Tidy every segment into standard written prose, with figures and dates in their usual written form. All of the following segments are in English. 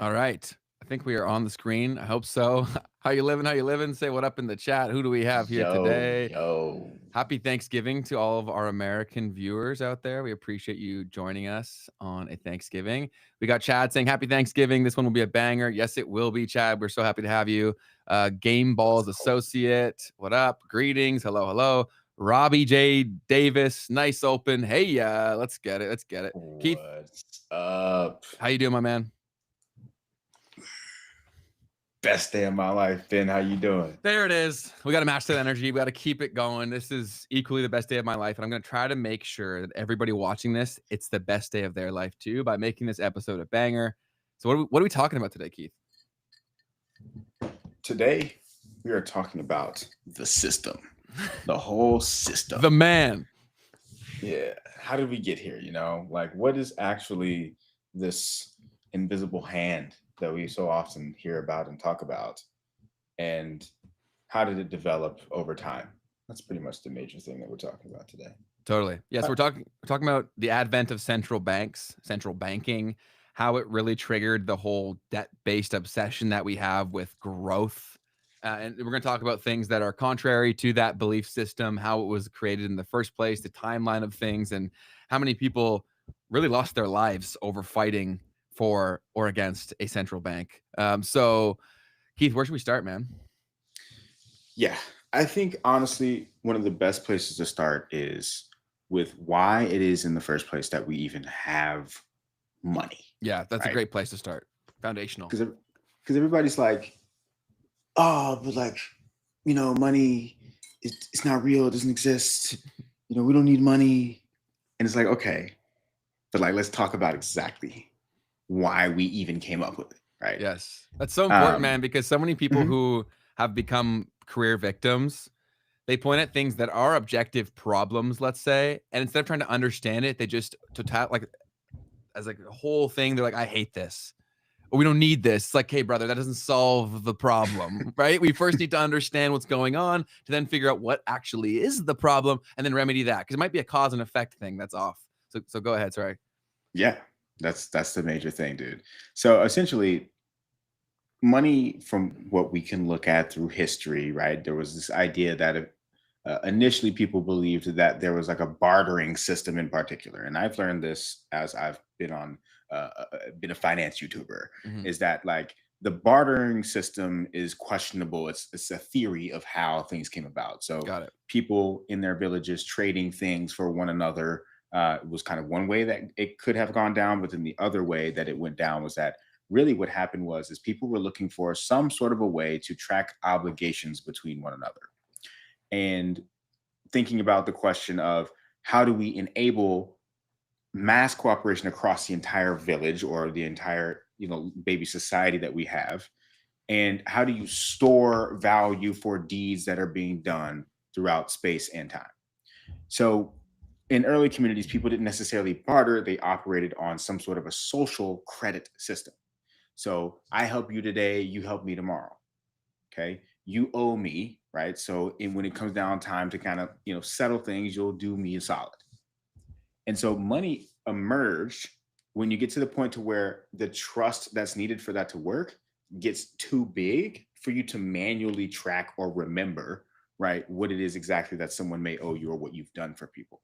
All right. I think we are on the screen. I hope so. How you living? How you living? Say what up in the chat. Who do we have here Yo, today? yo. Happy Thanksgiving to all of our American viewers out there. We appreciate you joining us on a Thanksgiving. We got Chad saying happy Thanksgiving. This one will be a banger. Yes, it will be, Chad. We're so happy to have you. Game Let's Balls go. Associate. What up? Greetings. Hello, hello. Robbie J. Davis. Nice open. Hey, let's get it. Let's get it. Keith, What's up? how you doing, my man? Best day of my life, Ben. How you doing? There it is. We got to match that energy. We got to keep it going. This is equally the best day of my life. And I'm going to try to make sure that everybody watching this, it's the best day of their life too, by making this episode a banger. So what are we talking about today, Keith? Today, we are talking about the system, the whole system. The man. Yeah. How did we get here? Like what is actually this invisible hand that we so often hear about and talk about? And how did it develop over time? That's pretty much the major thing that we're talking about today. Totally. Yeah. So we're talking about the advent of central banks, central banking, how it really triggered the whole debt-based obsession that we have with growth. And we're going to talk about things that are contrary to that belief system, how it was created in the first place, the timeline of things, and how many people really lost their lives over fighting for or against a central bank. So, Keith, where should we start, man? Yeah, I think honestly, one of the best places to start is with why it is in the first place that we even have money, Yeah, that's a right? great place to start. Foundational. Because everybody's like, oh, but like, money, it's not real. It doesn't exist. We don't need money. And it's like, okay, but like, let's talk about exactly why we even came up with it, right? Yes. That's so important, Um, man, because so many people mhm. who have become career victims, they point at things that are objective problems, let's say, and instead of trying to understand it, they just like as like a whole thing, they're like, I hate this. Or we don't need this. It's like, hey, brother, that doesn't solve the problem, right? We first need to understand what's going on to then figure out what actually is the problem and then remedy that. Because it might be a cause and effect thing that's off. So go ahead. Sorry. Yeah, that's the major thing, dude. So essentially, money, from what we can look at through history, right? There was this idea that initially people believed that there was like a bartering system in particular, and I've learned this as I've been a finance YouTuber, Mhm. is that like the bartering system is questionable. It's a theory of how things came about. So Got it. people in their villages trading things for one another was kind of one way that it could have gone down, but then the other way that it went down was that really what happened was is people were looking for some sort of a way to track obligations between one another, and thinking about the question of how do we enable mass cooperation across the entire village or the entire baby society that we have, and how do you store value for deeds that are being done throughout space and time. So in early communities, people didn't necessarily barter, they operated on some sort of a social credit system. So I help you today, you help me tomorrow. Okay. You owe me, right? So when it comes down time to kind of, settle things, you'll do me a solid. And so money emerged when you get to the point to where the trust that's needed for that to work gets too big for you to manually track or remember, right, what it is exactly that someone may owe you or what you've done for people.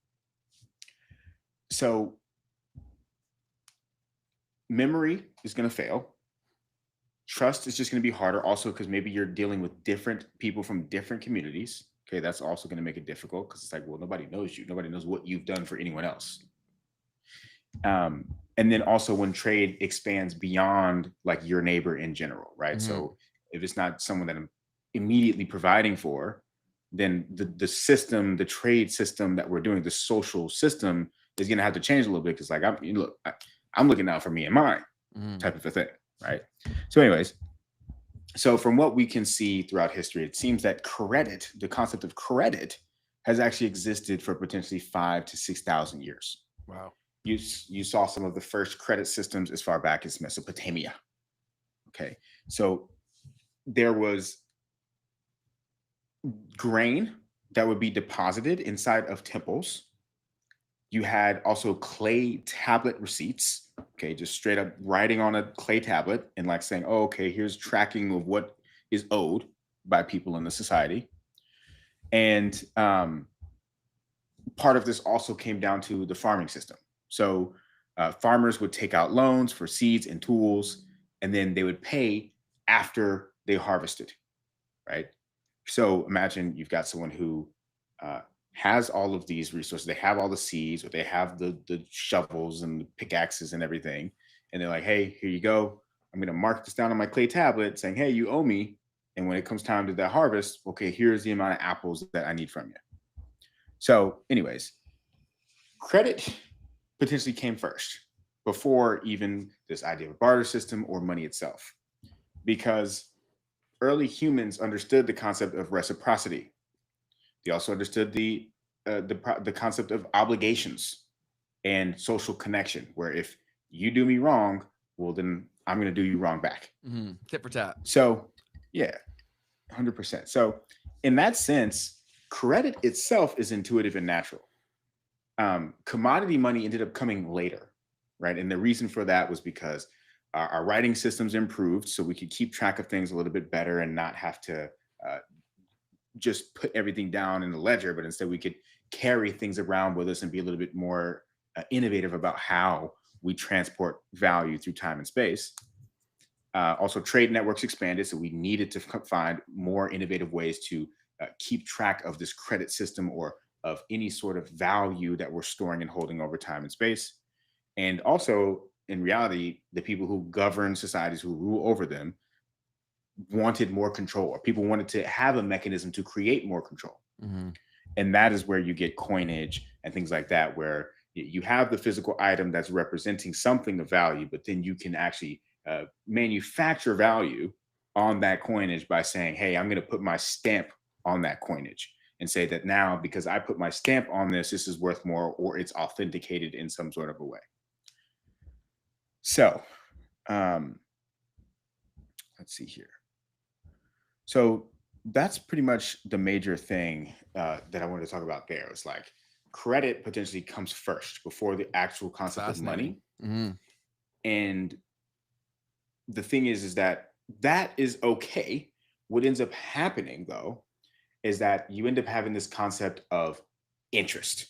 So memory is going to fail. Trust is just going to be harder also because maybe you're dealing with different people from different communities. Okay, that's also going to make it difficult because it's like, well, nobody knows you. Nobody knows what you've done for anyone else. And then also when trade expands beyond like your neighbor in general, right? Mhm. So if it's not someone that I'm immediately providing for, then the system, the trade system that we're doing, the social system is going to have to change a little bit because like I'm looking out for me and mine Mhm. type of a thing, right? So, anyways, so from what we can see throughout history, it seems that credit, the concept of credit, has actually existed for potentially 5 to 6,000 years. Wow. You saw some of the first credit systems as far back as Mesopotamia. Okay, so there was grain that would be deposited inside of temples. You had also clay tablet receipts Okay, just straight up writing on a clay tablet and like saying, oh, okay, here's tracking of what is owed by people in the society. And part of this also came down to the farming system. So farmers would take out loans for seeds and tools, and then they would pay after they harvested, right? So imagine you've got someone who uh, has all of these resources. They have all the seeds, or they have the shovels and the pickaxes and everything, and they're like, "Hey, here you go. I'm going to mark this down on my clay tablet, saying, hey, you owe me. And when it comes time to that harvest, okay, here's the amount of apples that I need from you." So, anyways, credit potentially came first before even this idea of a barter system or money itself, because early humans understood the concept of reciprocity. They also understood the concept of obligations and social connection, where if you do me wrong, well, then I'm going to do you wrong back. Tit for tat. So, yeah, 100%. So, in that sense, credit itself is intuitive and natural. Commodity money ended up coming later, right? And the reason for that was because our writing systems improved, so we could keep track of things a little bit better and not have to uh, just put everything down in the ledger, but instead we could carry things around with us and be a little bit more innovative about how we transport value through time and space. Also, trade networks expanded, so we needed to find more innovative ways to keep track of this credit system or of any sort of value that we're storing and holding over time and space. And also, in reality, the people who govern societies, who rule over them, wanted more control, or people wanted to have a mechanism to create more control. Mm-hmm. And that is where you get coinage and things like that, where you have the physical item that's representing something of value, but then you can actually manufacture value on that coinage by saying, hey, I'm going to put my stamp on that coinage and say that now, because I put my stamp on this, this is worth more, or it's authenticated in some sort of a way. So let's see here. So that's pretty much the major thing that I wanted to talk about there. It's like credit potentially comes first before the actual concept of money. Mm-hmm. And the thing is that that is okay. What ends up happening though is that you end up having this concept of interest.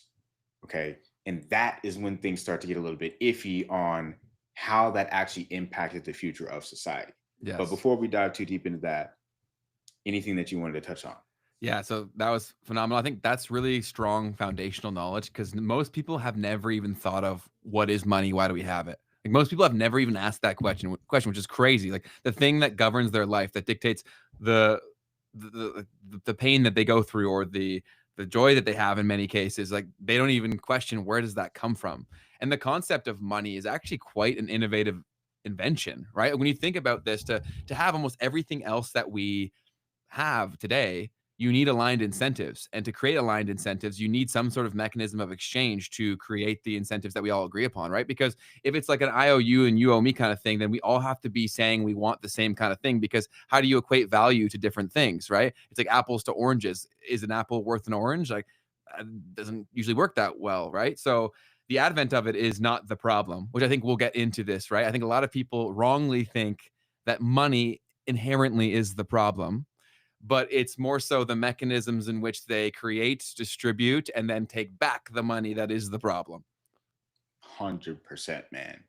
Okay. And that is when things start to get a little bit iffy on how that actually impacted the future of society. Yes. But before we dive too deep into that, anything that you wanted to touch on? Yeah, so that was phenomenal. I think that's really strong foundational knowledge, because most people have never even thought of what is money, why do we have it? Like, most people have never even asked that question, which is crazy. Like, the thing that governs their life, that dictates the the pain that they go through, or the joy that they have in many cases, like, they don't even question, where does that come from? And the concept of money is actually quite an innovative invention, right? When you think about this, to have almost everything else that we have today, you need aligned incentives. And to create aligned incentives, you need some sort of mechanism of exchange to create the incentives that we all agree upon, right? Because if it's like an I owe you and you owe me kind of thing, then we all have to be saying we want the same kind of thing, because how do you equate value to different things, right? It's like apples to oranges. Is an apple worth an orange? Like, doesn't usually work that well, right? So the advent of it is not the problem, which I think we'll get into this, right? I think a lot of people wrongly think that money inherently is the problem, but it's more so the mechanisms in which they create, distribute, and then take back the money that is the problem. 100%, man.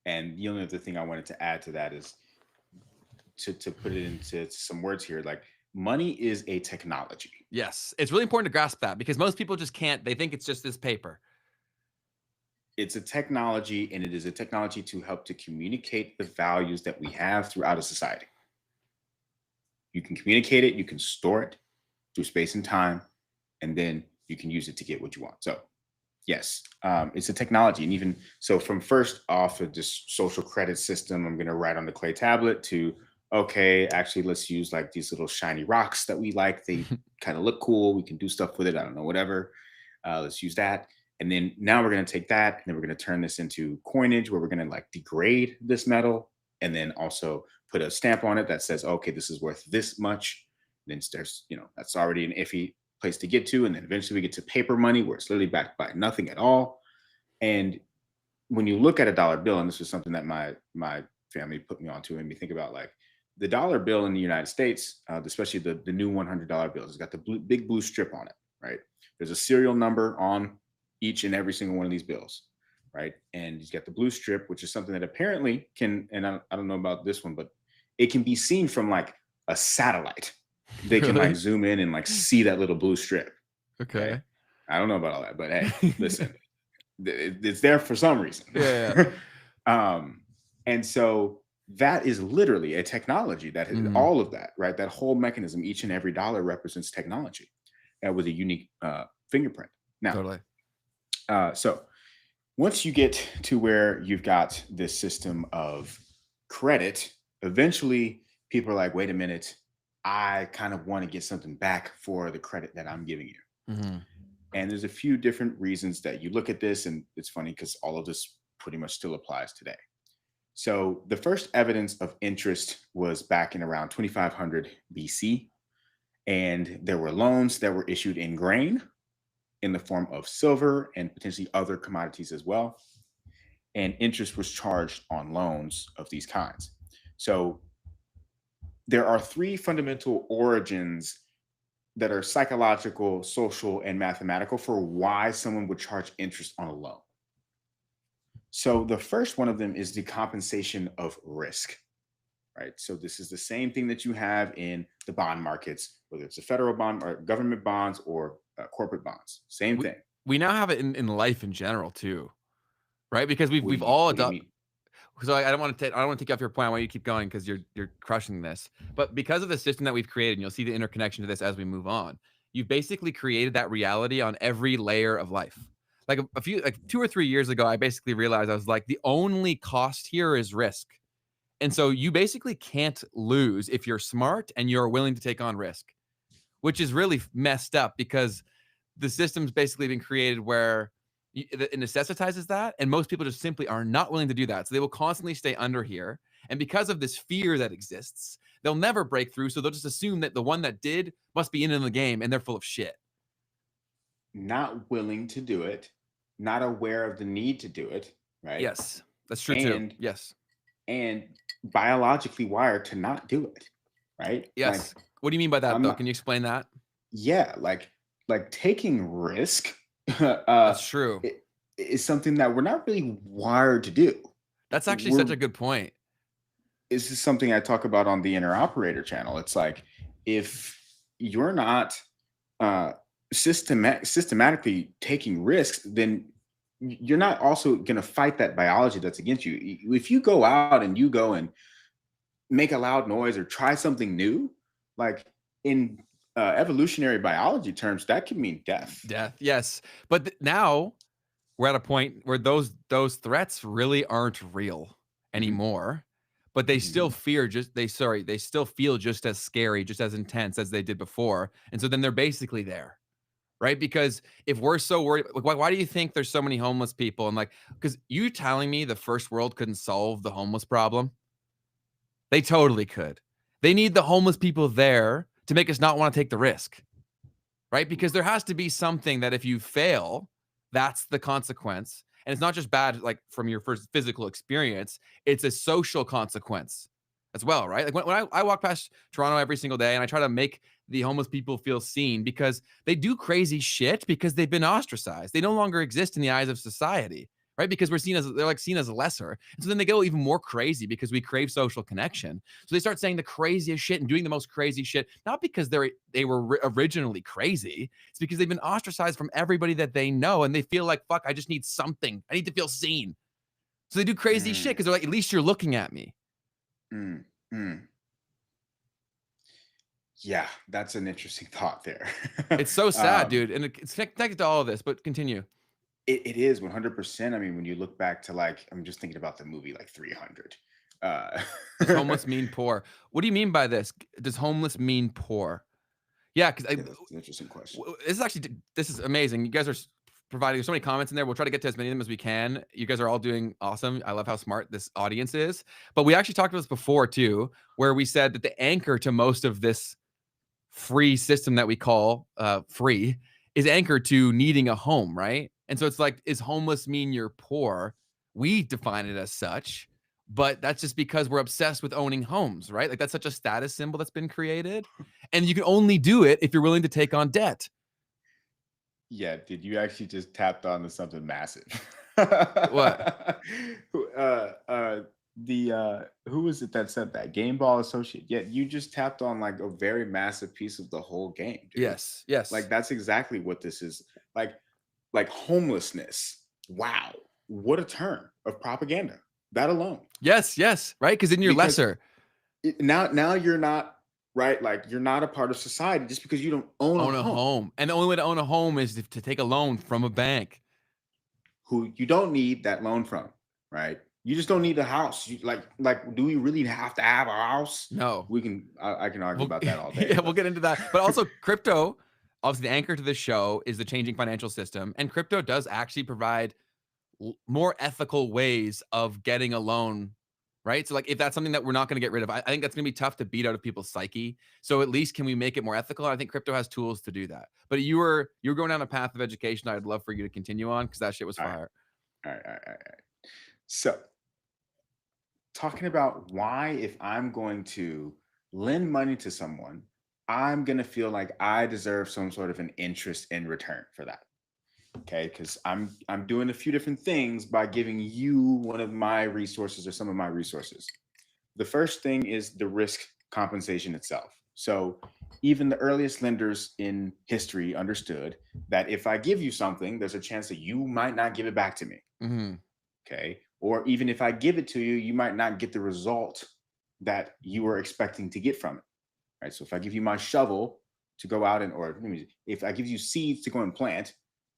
And the only other thing I wanted to add to that is to put it into some words here. Like, money is a technology. Yes, it's really important to grasp that, because most people just can't. They think it's just this paper. It's a technology, and it is a technology to help to communicate the values that we have throughout a society. You can communicate it, you can store it through space and time, and then you can use it to get what you want. So, yes, it's a technology. And even so, from first off of this social credit system, I'm going to write on the clay tablet, to, okay, actually, let's use like these little shiny rocks that we like. They kind of look cool. We can do stuff with it. I don't know, whatever. Let's use that. And then now we're going to take that and then we're going to turn this into coinage, where we're going to like degrade this metal and then also put a stamp on it that says, okay, this is worth this much. And then there's, that's already an iffy place to get to. And then eventually we get to paper money, where it's literally backed by nothing at all. And when you look at a dollar bill, and this was something that my family put me onto, and me think about like the dollar bill in the United States, especially the new $100 bills. It's got the big blue strip on it, right? There's a serial number on each and every single one of these bills, right? And you get the blue strip, which is something that apparently can, and I don't know about this one, but it can be seen from like a satellite. They can like Really? zoom in and like see that little blue strip. Okay. Okay. I don't know about all that, but hey, listen, it's there for some reason. Yeah. um, and so that is literally a technology that is Mhm. all of that, right? That whole mechanism, each and every dollar represents technology with a unique fingerprint. Now, Totally. so once you get to where you've got this system of credit, eventually people are like, wait a minute, I kind of want to get something back for the credit that I'm giving you. Mhm. And there's a few different reasons that you look at this, and it's funny because all of this pretty much still applies today. So the first evidence of interest was back in around 2500 BC, and there were loans that were issued in grain in the form of silver and potentially other commodities as well. And interest was charged on loans of these kinds. So there are three fundamental origins that are psychological, social, and mathematical for why someone would charge interest on a loan. So the first one of them is the compensation of risk, right? So this is the same thing that you have in the bond markets, whether it's a federal bond or government bonds or corporate bonds. Same We thing. we now have it in life in general too, right? Because we've all What do you adopted. mean? So I don't want to take you off your point. I want you to keep going because you're crushing this. But because of the system that we've created, and you'll see the interconnection to this as we move on. You've basically created that reality on every layer of life. Like a few, like 2 or 3 years ago, I basically realized I was like, the only cost here is risk. And so you basically can't lose if you're smart and you're willing to take on risk, which is really messed up because the system's basically been created where it necessitizes that, and most people just simply are not willing to do that. So they will constantly stay under here, and because of this fear that exists, they'll never break through. So they'll just assume that the one that did must be in the game, and they're full of shit. Not willing to do it, not aware of the need to do it, right? Yes, that's true too. And Yes, and biologically wired to not do it, right? Like yes. What do you mean by that, I'm though? not, Can you explain that? yeah, like taking risk That's true. i- is something that we're not really wired to do. That's actually such We're a good point. This is something I talk about on the Inner Operator channel. It's like if you're not uh systematically taking risks, then you're not also going to fight that biology that's against you. If you go out and you go and make a loud noise or try something new, like in evolutionary biology terms, that can mean death. Death, yes. But now we're at a point where those threats really aren't real Mhm, anymore, but they still mhm. fear just they still feel just as scary, just as intense as they did before. And so then they're basically there, right? Because if we're so worried, like, why do you think there's so many homeless people? And like, because you telling me the first world couldn't solve the homeless problem? They totally could. They need the homeless people there to make us not want to take the risk, right? Because there has to be something that if you fail, that's the consequence. And it's not just bad, like from your first physical experience, it's a social consequence as well, right? Like when I walk past Toronto every single day and I try to make the homeless people feel seen because they do crazy shit because they've been ostracized. They no longer exist in the eyes of society, right? Because they're like seen as lesser. And so then they go even more crazy because we crave social connection. So they start saying the craziest shit and doing the most crazy shit, not because they were originally crazy. It's because they've been ostracized from everybody that they know, and they feel like, fuck, I just need something. I need to feel seen. So they do crazy shit Mm, because they're like, at least you're looking at me. mm, mm. Yeah, that's an interesting thought there. It's so sad, um, dude, and it's connected to all of this. But continue. it is 100%. I mean, when you look back to like, I'm just thinking about the movie like 300. Uh, Does homeless mean poor? What do you mean by this? Does homeless mean poor? Yeah, because yeah, that's an interesting question. this is amazing. You guys are providing so many comments in there. We'll try to get to as many of them as we can. You guys are all doing awesome. I love how smart this audience is. But we actually talked about this before too, where we said that the anchor to most of this free system that we call free is anchored to needing a home, right? And so it's like, is homeless mean you're poor? we define it as such, but that's just because we're obsessed with owning homes, right? Like that's such a status symbol that's been created. And you can only do it if you're willing to take on debt. Yeah, did you actually just tapped onto something massive? What? Who, who was it that said that? Game Ball Associate. Yeah, you just tapped on like a very massive piece of the whole game, dude. Yes. Like Yes. that's exactly what this is. Like homelessness. Wow, what a term of propaganda. That alone, Yes. Yes. Right. Because then you're because lesser. now you're not right. Like you're not a part of society just because you don't own a Own a home. home. And the only way to own a home is to take a loan from a bank. Who you don't need that loan from, right? You just don't need a house. Like, do we really have to have a house? No. We can. I can argue We'll, about that all day, yeah, we'll but get into that. But also, crypto, obviously, the anchor to this show is the changing financial system. And crypto does actually provide more ethical ways of getting a loan, right? So, like, if that's something that we're not going to get rid of, I think that's going to be tough to beat out of people's psyche. So, at least can we make it more ethical? I think crypto has tools to do that. But you were going down a path of education I'd love for you to continue on because that shit was all right, fire. all right. So, talking about why, if I'm going to lend money to someone, I'm gonna feel like I deserve some sort of an interest in return for that. Okay, because I'm doing a few different things by giving you one of my resources or some of my resources. The first thing is the risk compensation itself. So even the earliest lenders in history understood that if I give you something, there's a chance that you might not give it back to me. Hmm. Okay. Or even if I give it to you, you might not get the result that you were expecting to get from it. Right. So if I give you my shovel to go out and, or if I give you seeds to go and plant,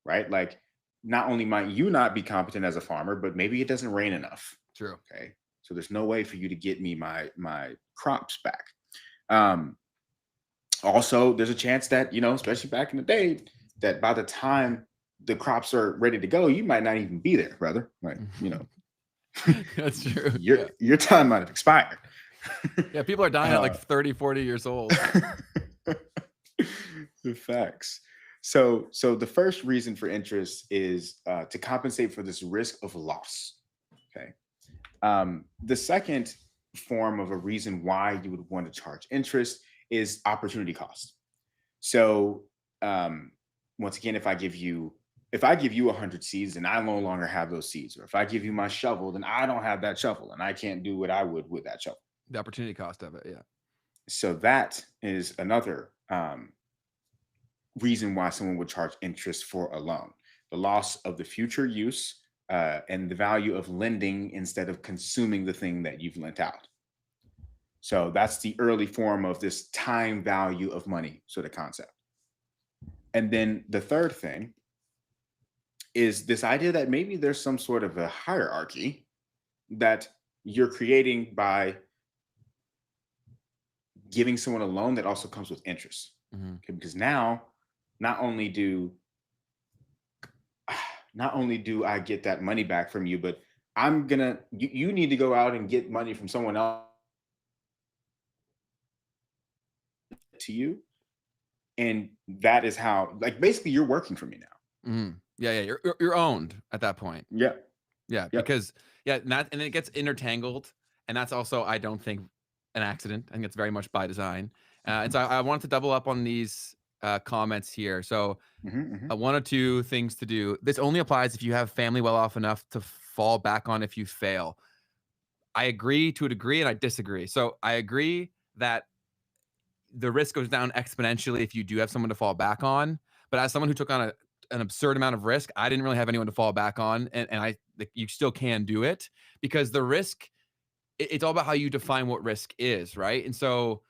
right? Like not only might you not be competent as a farmer, but maybe it doesn't rain enough. True. Okay. So there's no way for you to get me my crops back. Um, Also, there's a chance that, especially back in the day, that by the time the crops are ready to go, you might not even be there, brother. Like, That's true. your Yeah. your time might have expired. Yeah. People are dying at like uh, 30, 40 years old. the facts. So the first reason for interest is to compensate for this risk of loss. Okay. The second form of a reason why you would want to charge interest is opportunity cost. So once again, if I give you 100 seeds and I no longer have those seeds, or if I give you my shovel, then I don't have that shovel and I can't do what I would with that shovel. The opportunity cost of it. Yeah. So that is another reason why someone would charge interest for a loan: the loss of the future use and the value of lending instead of consuming the thing that you've lent out. So that's the early form of this time value of money sort of concept. And then the third thing is this idea that maybe there's some sort of a hierarchy that you're creating by giving someone a loan that also comes with interest. Hmm. Okay, because now not only do not only do I get that money back from you, but you need to go out and get money from someone else to you. And that is how, like, basically you're working for me now. Hmm. Yeah. Yeah. You're owned at that point. Yeah. Yeah, Yep. because and it gets intertangled, and that's also I don't think an accident. I think it's very much by design. And so I wanted to double up on these comments here. So Hmm. one or two things to do. This only applies if you have family well off enough to fall back on if you fail. I agree to a degree, and I disagree. So I agree that the risk goes down exponentially if you do have someone to fall back on. But as someone who took on an absurd amount of risk, I didn't really have anyone to fall back on, and I like, you still can do it because the risk it's all about how you define what risk is, right? And so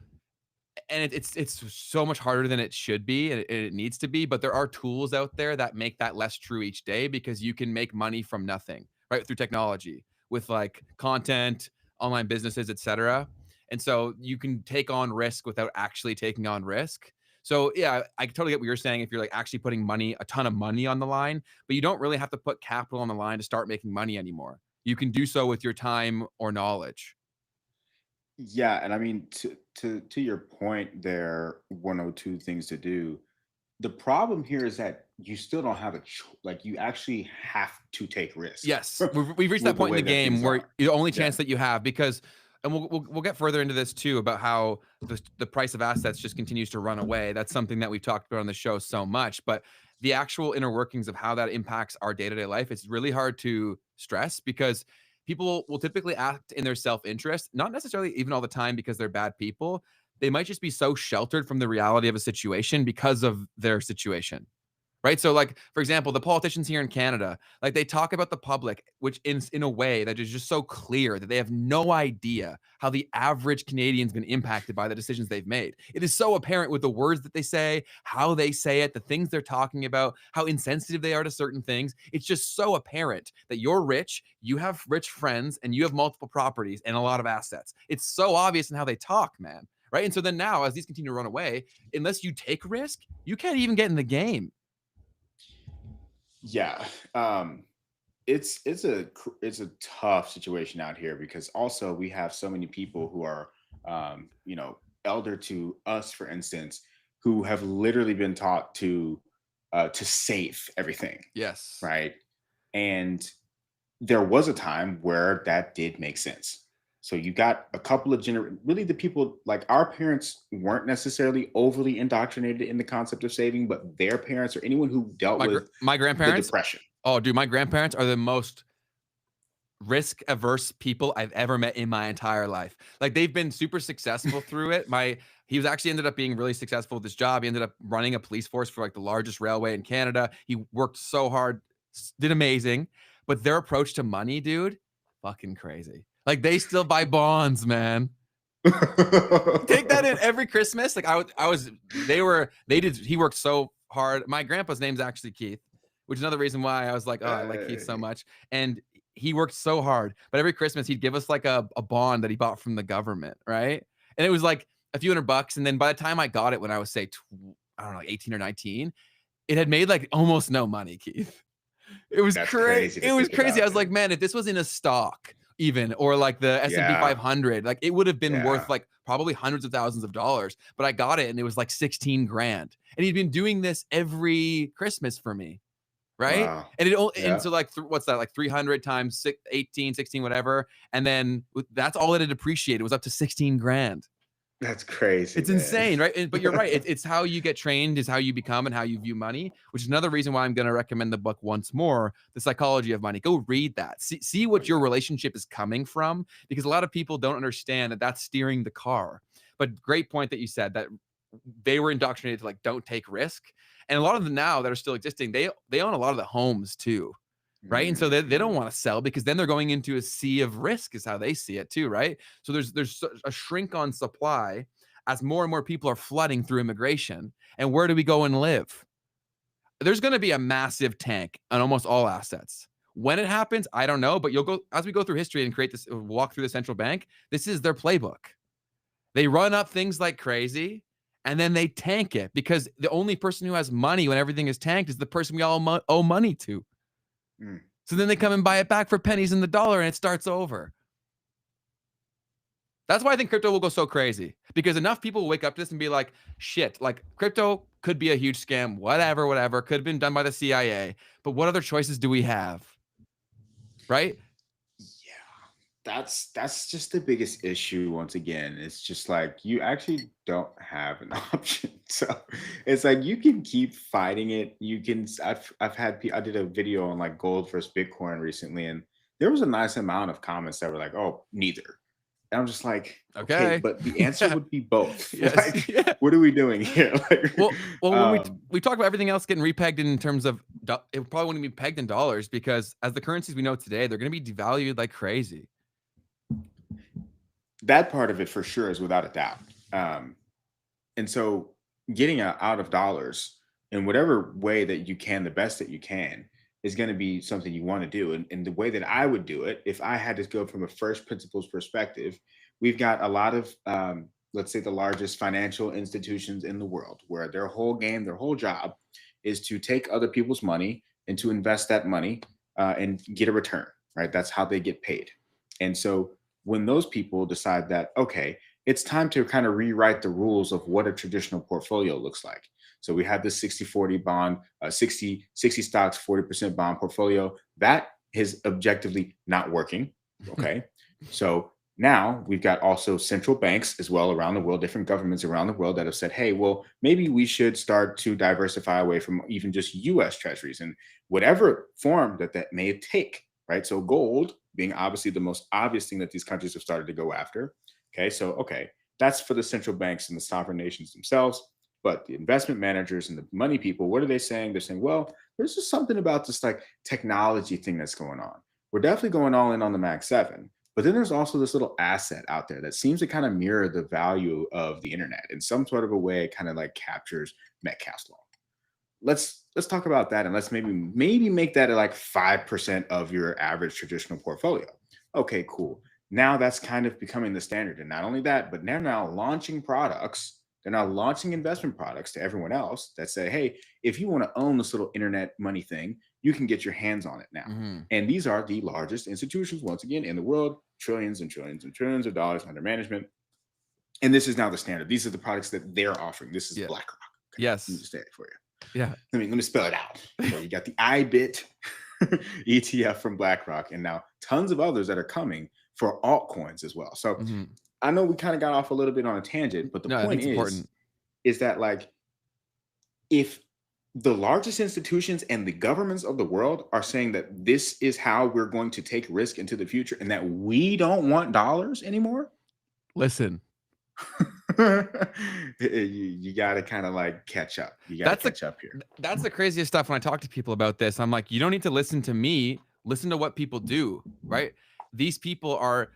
and it's so much harder than it should be and it needs to be, but there are tools out there that make that less true each day because you can make money from nothing, right? Through technology with like content, online businesses, etc. And so you can take on risk without actually taking on risk. So yeah, I totally get what you're saying if you're like actually putting money, a ton of money on the line, but you don't really have to put capital on the line to start making money anymore. You can do so with your time or knowledge. Yeah, and I mean to your point, there 102 things to do. The problem here is that you still don't have like you actually have to take risk Yes, we've reached that with the point in way the that game things where are. the only Yeah. chance that you have, because and we'll get further into this too about how the price of assets just continues to run away. That's something that we've talked about on the show so much, but the actual inner workings of how that impacts our day-to-day life, it's really hard to stress because people will typically act in their self-interest, not necessarily even all the time because they're bad people. They might just be so sheltered from the reality of a situation because of their situation. Right? So, like, for example, the politicians here in Canada, like, they talk about the public, which in a way that is just so clear that they have no idea how the average Canadian's been impacted by the decisions they've made. It is so apparent with the words that they say, how they say it, the things they're talking about, how insensitive they are to certain things. It's just so apparent that you're rich, you have rich friends, and you have multiple properties and a lot of assets. It's so obvious in how they talk, man. Right? And so then now, as these continue to run away, unless you take risk, you can't even get in the game. Yeah. It's a tough situation out here because also we have so many people who are elder to us, for instance, who have literally been taught to save everything, Yes. right? And there was a time where that did make sense. So you got a couple of really the people like our parents weren't necessarily overly indoctrinated in the concept of saving, but their parents or anyone who dealt with My the grandparents, depression. oh, dude, my grandparents are the most risk averse people I've ever met in my entire life. Like, they've been super successful through it. He was actually ended up being really successful with this job. He ended up running a police force for like the largest railway in Canada. He worked so hard, did amazing. But their approach to money, dude, fucking crazy. Like, they still buy bonds, man. Take that in every Christmas. Like, he worked so hard. My grandpa's name's actually Keith, which is another reason why I was like, oh, I like Keith so Hey. much. And he worked so hard, but every Christmas he'd give us like a bond that he bought from the government, right? And it was like a few $100. And then by the time I got it when I was say, I don't know, 18 or 19, it had made like almost no money, Keith. It was That's crazy. crazy to It was think crazy. I about, was like, dude. man, if this was in a stock even, or like the S&P Yeah, 500, like it would have been yeah. worth like probably hundreds of thousands of dollars. But I got it and it was like 16 grand. And he'd been doing this every Christmas for me. Right. Wow. And and Yeah, so like, what's that? Like 300 times 18, 16, whatever. And then that's all it had depreciated. It was up to 16 grand. that's crazy, It's man. insane, right? But you're right. It's how you get trained, is how you become, and how you view money, which is another reason why I'm going to recommend the book once more, The Psychology of Money. Go read that. See Oh what your yeah. relationship is coming from, because a lot of people don't understand that that's steering the car. But great point that you said that they were indoctrinated to like don't take risk, and a lot of them now that are still existing, they own a lot of the homes too. Right. And so they don't Mhm. want to sell because then they're going into a sea of risk, is how they see it too. Right. So there's a shrink on supply as more and more people are flooding through immigration. And where do we go and live? There's going to be a massive tank on almost all assets. When it happens, I don't know, but you'll go as we go through history and create this walk through the central bank. This is their playbook. They run up things like crazy and then they tank it because the only person who has money when everything is tanked is the person we all owe money to. Mm, So then they come and buy it back for pennies in the dollar and it starts over. That's why I think crypto will go so crazy, because enough people will wake up to this and be like, shit, like crypto could be a huge scam, whatever, could have been done by the CIA. But what other choices do we have? Right? yeah. That's just the biggest issue once again. It's just like you actually don't have an option. So it's like you can keep fighting it. You can I've had I did a video on like gold versus Bitcoin recently, and there was a nice amount of comments that were like, oh, neither. And I'm just like, okay, Okay. but the answer Yeah. would be both. Yes. Like, Yeah. what are we doing here? Like, Well, when um, we talk about everything else getting repegged in terms of it probably wouldn't be pegged in dollars, because as the currencies we know today, they're going to be devalued like crazy. that part of it for sure is without a doubt. Um, and so getting out of dollars in whatever way that you can, the best that you can, is going to be something you want to do. And the way that I would do it, if I had to go from a first principles perspective, we've got a lot of, let's say, the largest financial institutions in the world, where their whole game, their whole job is to take other people's money and to invest that money and get a return, right? That's how they get paid. And so when those people decide that, okay, it's time to kind of rewrite the rules of what a traditional portfolio looks like. So we had this 60-40 bond, 60 stocks, 40% bond portfolio. That is objectively not working. Okay. So now we've got also central banks as well around the world, different governments around the world that have said, hey, well, maybe we should start to diversify away from even just US treasuries and whatever form that may take, right? So gold being obviously the most obvious thing that these countries have started to go after. Okay, so that's for the central banks and the sovereign nations themselves. But the investment managers and the money people, what are they saying? They're saying, well, there's just something about this like technology thing that's going on. We're definitely going all in on the Max 7. But then there's also this little asset out there that seems to kind of mirror the value of the internet in some sort of a way. It kind of like captures Metcalfe's law. Let's talk about that, and let's maybe make that at like 5% of your average traditional portfolio. Okay, cool. Now that's kind of becoming the standard, and not only that, but they're now launching products. They're now launching investment products to everyone else that say, hey, if you want to own this little internet money thing, you can get your hands on it now. Mhm. And these are the largest institutions, once again, in the world, trillions and trillions and trillions of dollars under management. And this is now the standard. These are the products that they're offering. This is Yeah. BlackRock. Okay, Yes. let me just say it for you. Yeah. Let me spell it out. So you got the IBIT ETF from BlackRock, and now tons of others that are coming for altcoins as well. So Mhm. I know we kind of got off a little bit on a tangent, but the No, I think point it's important. is that like if the largest institutions and the governments of the world are saying that this is how we're going to take risk into the future and that we don't want dollars anymore, Listen, you got to kind of like catch up. You got to that's the catch up here. that's the craziest stuff when I talk to people about this. I'm like, you don't need to listen to me. Listen to what people do, right? These people are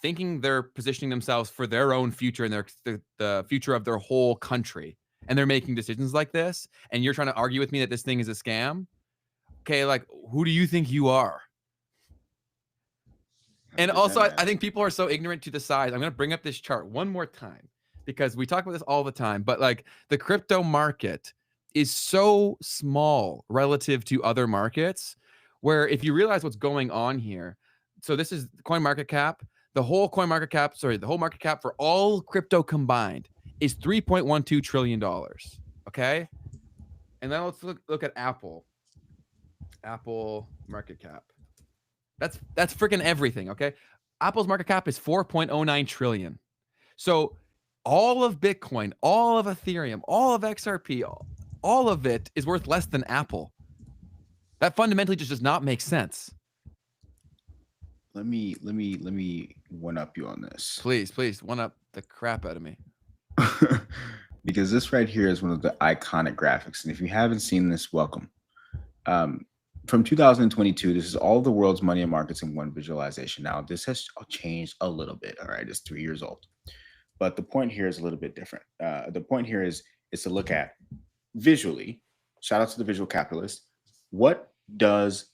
thinking they're positioning themselves for their own future and the future of their whole country. And they're making decisions like this. And you're trying to argue with me that this thing is a scam. Okay, like who do you think you are? And also, 100%, I man. think people are so ignorant to the size. I'm going to bring up this chart one more time because we talk about this all the time. But like the crypto market is so small relative to other markets, where if you realize what's going on here, so this is coin market cap. The whole market cap for all crypto combined is $3.12 trillion. Okay. And then let's look at Apple. Apple market cap. That's freaking everything, okay? Apple's market cap is 4.09 trillion. So all of Bitcoin, all of Ethereum, all of XRP, all of it is worth less than Apple. That fundamentally just does not make sense. Let me one up you on this. Please, one up the crap out of me. Because this right here is one of the iconic graphics. And if you haven't seen this, welcome. From 2022, this is all the world's money and markets in one visualization. Now, this has changed a little bit. All right, it's 3 years old. But the point here is a little bit different. The point here is to look at visually, shout out to the visual capitalist, what does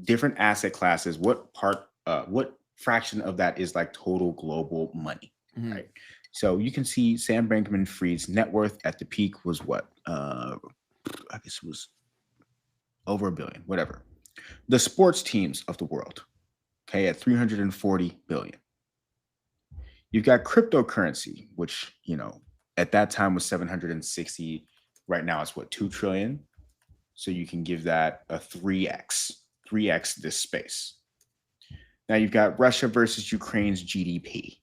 different asset classes, what fraction of that is like total global money, Mhm. right? So you can see Sam Bankman-Fried's net worth at the peak was what? I guess it was over $1 billion, whatever. The sports teams of the world, okay, at 340 billion. You've got cryptocurrency, which, at that time was 760. Right now it's what, 2 trillion? So you can give that a 3x this space. Now you've got Russia versus Ukraine's GDP.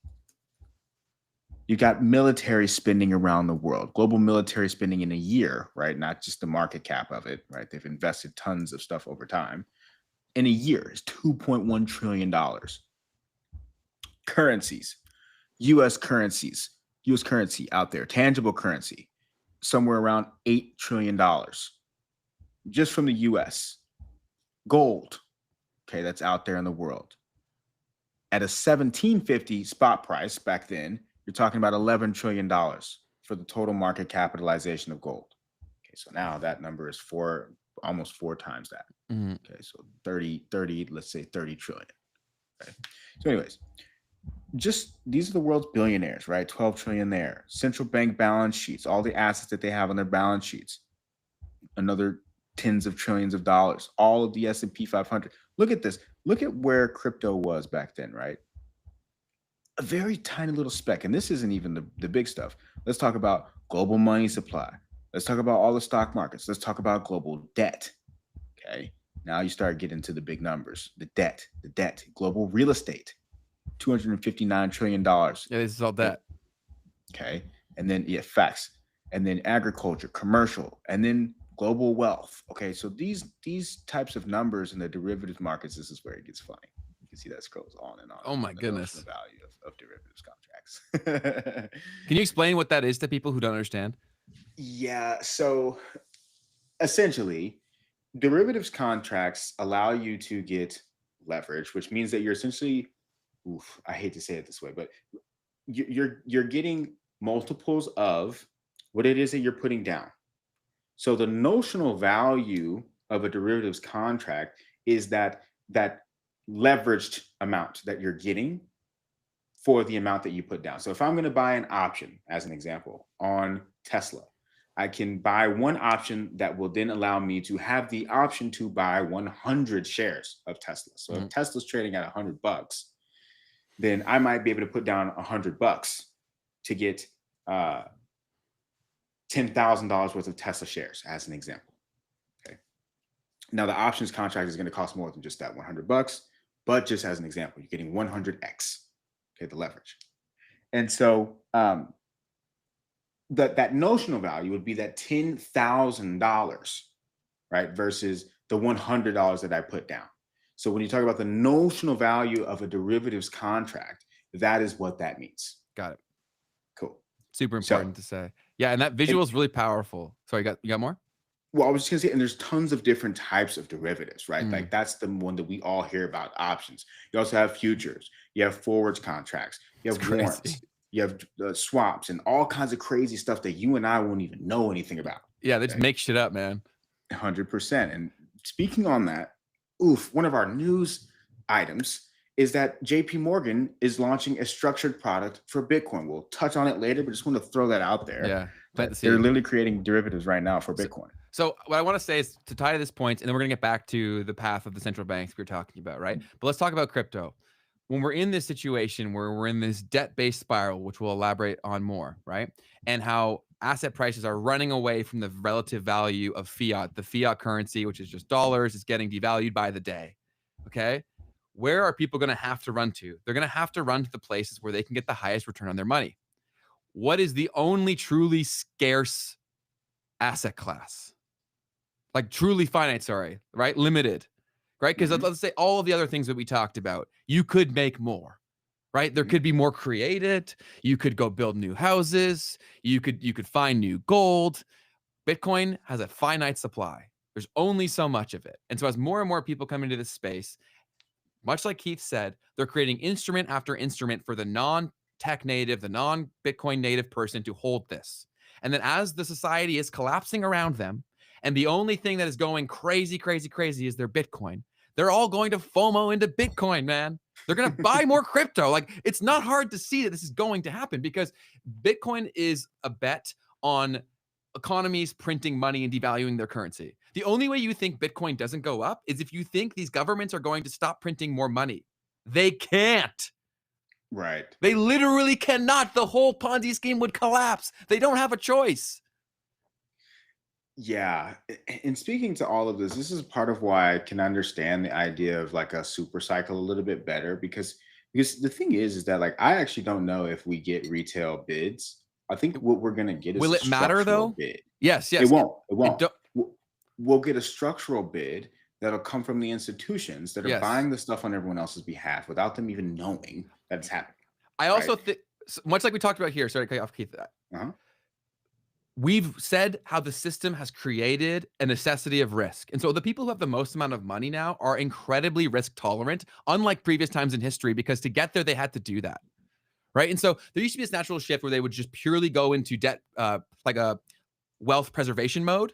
You've got military spending around the world, global military spending in a year, right? Not just the market cap of it, right? They've invested tons of stuff over time. In a year is $2.1 trillion. Currencies, US currency out there, tangible currency, somewhere around $8 trillion just from the US. Gold, okay, that's out there in the world. At a 1750 spot price back then, you're talking about $11 trillion for the total market capitalization of gold. Okay, so now that number is almost 4 times that. Mhm. Okay, so 30, let's say 30 trillion. Okay. So anyways, just these are the world's billionaires, right? 12 trillion there. Central bank balance sheets, all the assets that they have on their balance sheets, another tens of trillions of dollars, all of the S&P 500. Look at this. Look at where crypto was back then, right? A very tiny little speck. And this isn't even the big stuff. Let's talk about global money supply, Let's talk about all the stock markets. Let's talk about global debt. Okay. Now you start getting to the big numbers. The debt, global real estate, $259 trillion. Yeah, this is all Okay. debt. Okay. And then, yeah, facts. And then agriculture, commercial, and then global wealth. Okay. So these types of numbers in the derivatives markets, this is where it gets funny. You can see that scrolls on and on Oh and my on. The notional goodness. value of derivatives contracts. Can you explain what that is to people who don't understand? Yeah. So essentially, derivatives contracts allow you to get leverage, which means that you're essentially, oof, I hate to say it this way, but you're getting multiples of what it is that you're putting down. So the notional value of a derivatives contract is that leveraged amount that you're getting for the amount that you put down. So if I'm going to buy an option, as an example, on Tesla, I can buy one option that will then allow me to have the option to buy 100 shares of Tesla. So if Tesla's trading at $100, then I might be able to put down $100 to get $10,000 worth of Tesla shares, as an example. Okay. Now the options contract is going to cost more than just that $100, but just as an example, you're getting 100x. Okay, the leverage. And so that notional value would be that $10,000, right? Versus the $100 that I put down. So when you talk about the notional value of a derivatives contract, that is what that means. Got it. Cool. Super So, important to say. Yeah, and that visual is really powerful. Sorry, you got more? well, I was just gonna say, and there's tons of different types of derivatives, right? Mm. Like that's the one that we all hear about, options. You also have futures, you have forwards contracts, you have warrants, you have swaps, and all kinds of crazy stuff that you and I won't even know anything about. Yeah, they just make shit up, man. 100%. And speaking on that, one of our news items is that JP Morgan is launching a structured product for Bitcoin. We'll touch on it later, but just want to throw that out there. Yeah, they're literally creating derivatives right now for Bitcoin. So what I want to say is to tie to this point, and then we're going to get back to the path of the central banks we were talking about, right? But let's talk about crypto. When we're in this situation where we're in this debt-based spiral, which we'll elaborate on more, right? And how asset prices are running away from the relative value of fiat. The fiat currency, which is just dollars, is getting devalued by the day. Okay? Where are people going to have to run to? They're going to have to run to the places where they can get the highest return on their money. What is the only truly scarce asset class? Like truly finite, sorry, right? Limited, right? Because let's say all of the other things that we talked about, you could make more, right? There could be more created. You could go build new houses. You could find new gold. Bitcoin has a finite supply. There's only so much of it. And so as more and more people come into this space, much like Keith said, they're creating instrument after instrument for the non-tech native, the non-Bitcoin native person to hold this. And then as the society is collapsing around them, and the only thing that is going crazy, crazy, crazy is their Bitcoin, they're all going to FOMO into Bitcoin, man. They're going to buy more crypto. Like, it's not hard to see that this is going to happen because Bitcoin is a bet on economies printing money and devaluing their currency. The only way you think Bitcoin doesn't go up is if you think these governments are going to stop printing more money. They can't. Right. They literally cannot. The whole Ponzi scheme would collapse. They don't have a choice. Yeah. And speaking to all of this is part of why I can understand the idea of like a super cycle a little bit better because the thing is that like I actually don't know if we get retail bids. I think what we're gonna get is Will a it matter structural though? bid. Yes. It won't. It won't. We'll get a structural bid that'll come from the institutions that are buying the stuff on everyone else's behalf without them even knowing that it's happening. I also think, much like we talked about here, sorry to cut you off, Keith, we've said how the system has created a necessity of risk. And so the people who have the most amount of money now are incredibly risk tolerant, unlike previous times in history, because to get there, they had to do that. Right. And so there used to be this natural shift where they would just purely go into debt, like a wealth preservation mode.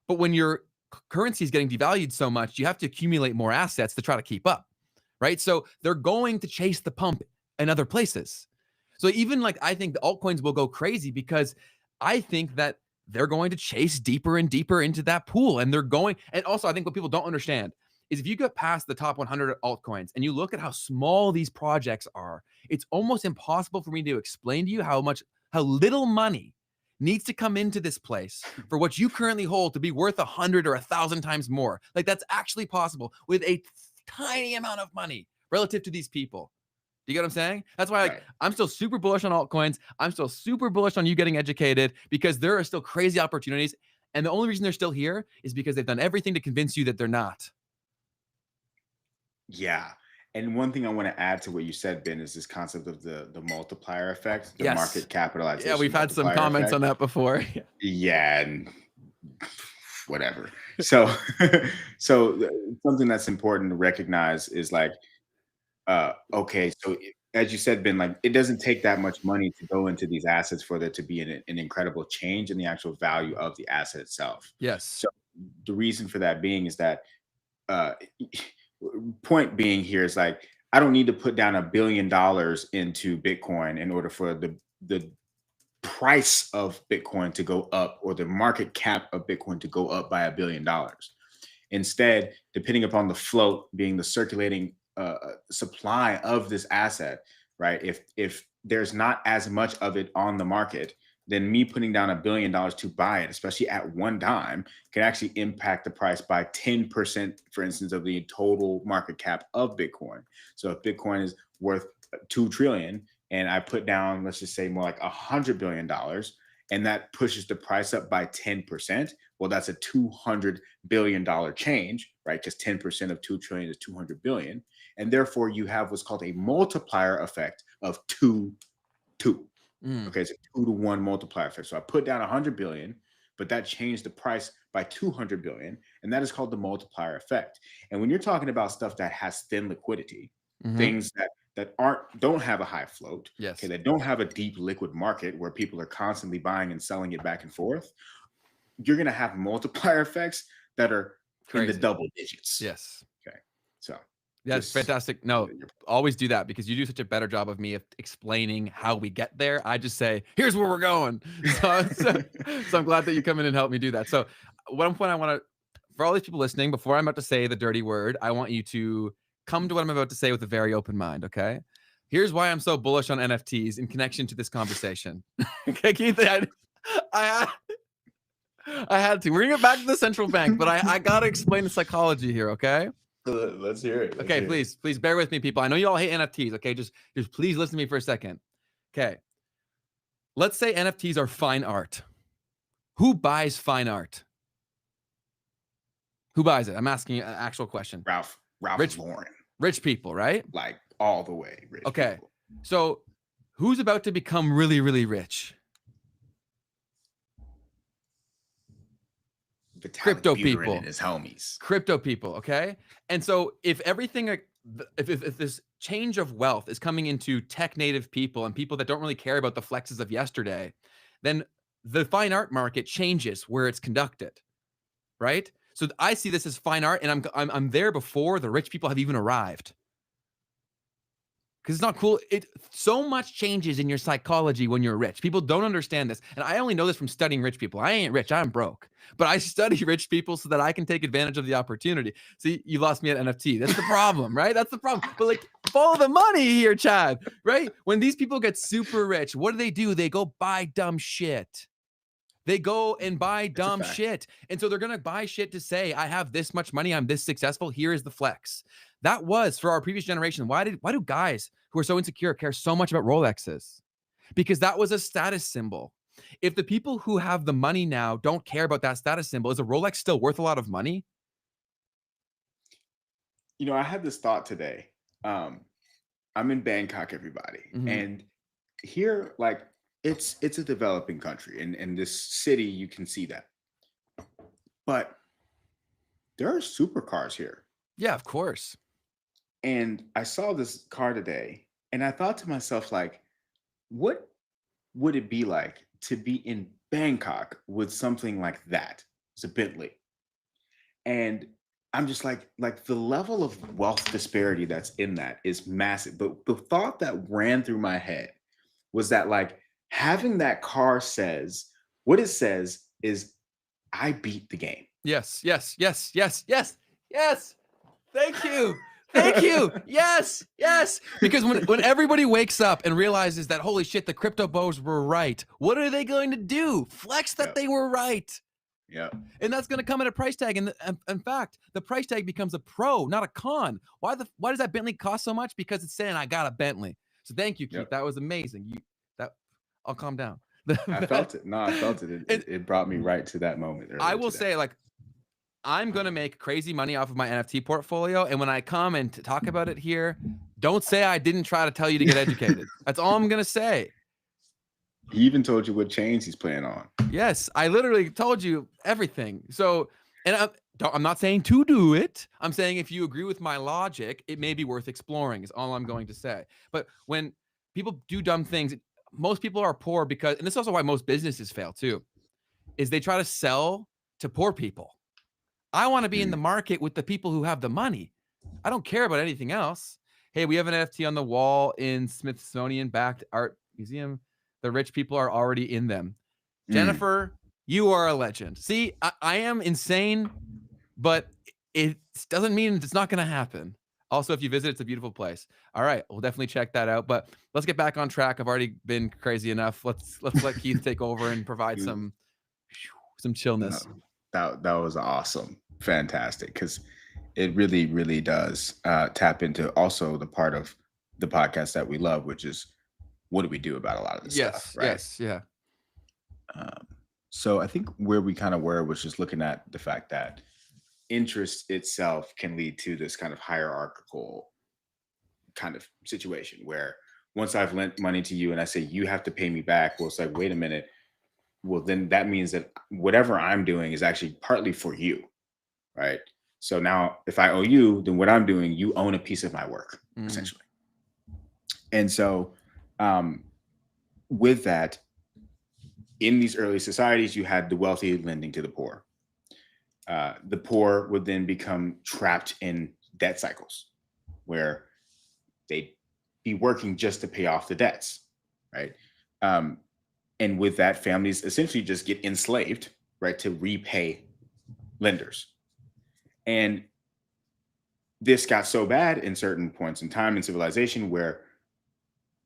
But when your currency is getting devalued so much, you have to accumulate more assets to try to keep up. Right. So they're going to chase the pump in other places. So even like I think the altcoins will go crazy because I think that they're going to chase deeper and deeper into that pool. And they're going. And also, I think what people don't understand is if you get past the top 100 altcoins and you look at how small these projects are, it's almost impossible for me to explain to you how little money needs to come into this place for what you currently hold to be worth 100 or 1,000 times more. Like that's actually possible with a tiny amount of money relative to these people. Do you get what I'm saying? That's why, like, Right. I'm still super bullish on altcoins. I'm still super bullish on you getting educated because there are still crazy opportunities. And the only reason they're still here is because they've done everything to convince you that they're not. Yeah. And one thing I want to add to what you said, Ben, is this concept of the multiplier effect, the Yes. market Yeah, capitalization we've had some multiplier comments on effect. that before. Yeah, and whatever. So, something that's important to recognize is like, okay, so as you said, Ben, like it doesn't take that much money to go into these assets for there to be an incredible change in the actual value of the asset itself. Yes. So the reason for that being is that uh, point being here is like I don't need to put down $1 billion into Bitcoin in order for the price of Bitcoin to go up or the market cap of Bitcoin to go up by $1 billion. Instead, depending upon the float being the circulating supply of this asset, right? If there's not as much of it on the market, then me putting down $1 billion to buy it, especially at one time, can actually impact the price by 10%, for instance, of the total market cap of Bitcoin. So if Bitcoin is worth 2 trillion and I put down, let's just say more like $100 billion, and that pushes the price up by 10%, well, that's a $200 billion change, right? Because 10% of 2 trillion is 200 billion. And therefore, you have what's called a multiplier effect of 2. Mm. Okay, it's a 2-to-1 multiplier effect. So I put down 100 billion, but that changed the price by 200 billion. And that is called the multiplier effect. And when you're talking about stuff that has thin liquidity, Mm-hmm. things that don't have a high float, okay, Yes. that don't have a deep liquid market where people are constantly buying and selling it back and forth, you're going to have multiplier effects that are in the Crazy. double digits. Yes. Okay. So That's just fantastic. No, always do that because you do such a better job of me of explaining how we get there. I just say, here's where we're going. So I'm glad that you come in and help me do that. So one point I want to, for all these people listening, before I'm about to say the dirty word, I want you to come to what I'm about to say with a very open mind. Okay. Here's why I'm so bullish on NFTs in connection to this conversation. Okay, Keith, I, I had to. We're gonna get back to the central bank, but I gotta explain the psychology here. Okay. Let's hear it. Okay, please bear with me, people. I know you all hate NFTs. Okay, just please listen to me for a second. Okay, let's say NFTs are fine art. Who buys fine art? Who buys it? I'm asking you an actual question. Ralph Rich, Lauren, rich people, right? like all the way rich Okay, people. so who's about to become really, really rich? Vitalik Crypto Buterin people. and his homies. Crypto people, okay? And so if everything, if this change of wealth is coming into tech native people and people that don't really care about the flexes of yesterday, then the fine art market changes where it's conducted, right? So I see this as fine art, and I'm there before the rich people have even arrived. Because it's not cool. It so much changes in your psychology when you're rich. People don't understand this. And I only know this from studying rich people. I ain't rich, I'm broke. But I study rich people so that I can take advantage of the opportunity. See, you lost me at NFT. That's the problem, right? That's the problem. But like, follow the money here, Chad, right? When these people get super rich, what do? They go buy dumb shit. They go and buy That's a dumb fact. shit. And so they're going to buy shit to say, I have this much money. I'm this successful. Here is the flex. That was for our previous generation. Why do guys who are so insecure care so much about Rolexes? Because that was a status symbol. If the people who have the money now don't care about that status symbol, is a Rolex still worth a lot of money? You know, I had this thought today. I'm in Bangkok, everybody, Mm-hmm. and here, like, it's a developing country, and in this city, you can see that. But there are supercars here, Yeah, of course. and I saw this car today, and I thought to myself, like, what would it be like to be in Bangkok with something like that? It's a Bentley. And I'm just like the level of wealth disparity that's in that is massive. But the thought that ran through my head was that like having that car says what it says is I beat the game. Yes. Thank you. Thank you. Yes, yes. Because when everybody wakes up and realizes that, holy shit, the crypto bros were right, what are they going to do? Flex that Yep. they were right. Yep. And that's going to come at a price tag. And in fact, the price tag becomes a pro, not a con. Why does that Bentley cost so much? Because it's saying I got a Bentley. So thank you, Keith. Yep. That was amazing. I'll calm down. I felt it. No, I felt it. It brought me right to that moment earlier I will today. say, like, I'm going to make crazy money off of my NFT portfolio. And when I come and talk about it here, don't say I didn't try to tell you to get educated. That's all I'm going to say. He even told you what chains he's playing on. Yes, I literally told you everything. So, and I'm not saying to do it. I'm saying if you agree with my logic, it may be worth exploring, is all I'm going to say. But when people do dumb things, most people are poor because, and this is also why most businesses fail too, is they try to sell to poor people. I want to be in the market with the people who have the money. I don't care about anything else. Hey, we have an NFT on the wall in Smithsonian-backed art museum. The rich people are already in them. Jennifer, you are a legend. See, I am insane, but it doesn't mean it's not going to happen. Also, if you visit, it's a beautiful place. All right, we'll definitely check that out. But let's get back on track. I've already been crazy enough. Let's let Keith take over and provide some chillness. No, that was awesome, fantastic, because it really, really does tap into also the part of the podcast that we love, which is what do we do about a lot of this stuff, right? Yes, yeah. So I think where we kind of were was just looking at the fact that interest itself can lead to this kind of hierarchical kind of situation where once I've lent money to you and I say you have to pay me back, well, it's like, wait a minute. Well, then that means that whatever I'm doing is actually partly for you, right? So now if I owe you, then what I'm doing, you own a piece of my work, essentially. And so with that, in these early societies, you had the wealthy lending to the poor. The poor would then become trapped in debt cycles where they'd be working just to pay off the debts, right? And with that, families essentially just get enslaved, right, to repay lenders. And this got so bad in certain points in time in civilization where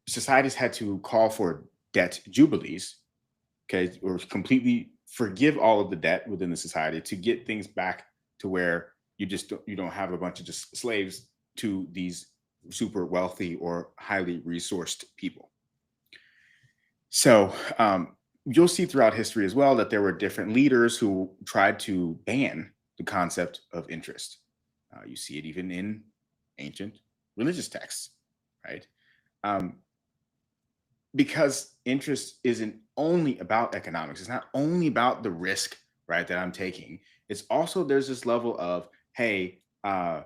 societies had to call for debt jubilees, okay, or completely forgive all of the debt within the society to get things back to where you don't have a bunch of just slaves to these super wealthy or highly resourced people. So you'll see throughout history as well that there were different leaders who tried to ban the concept of interest. You see it even in ancient religious texts, right? Because interest isn't only about economics. It's not only about the risk, right, that I'm taking. It's also there's this level of, hey, I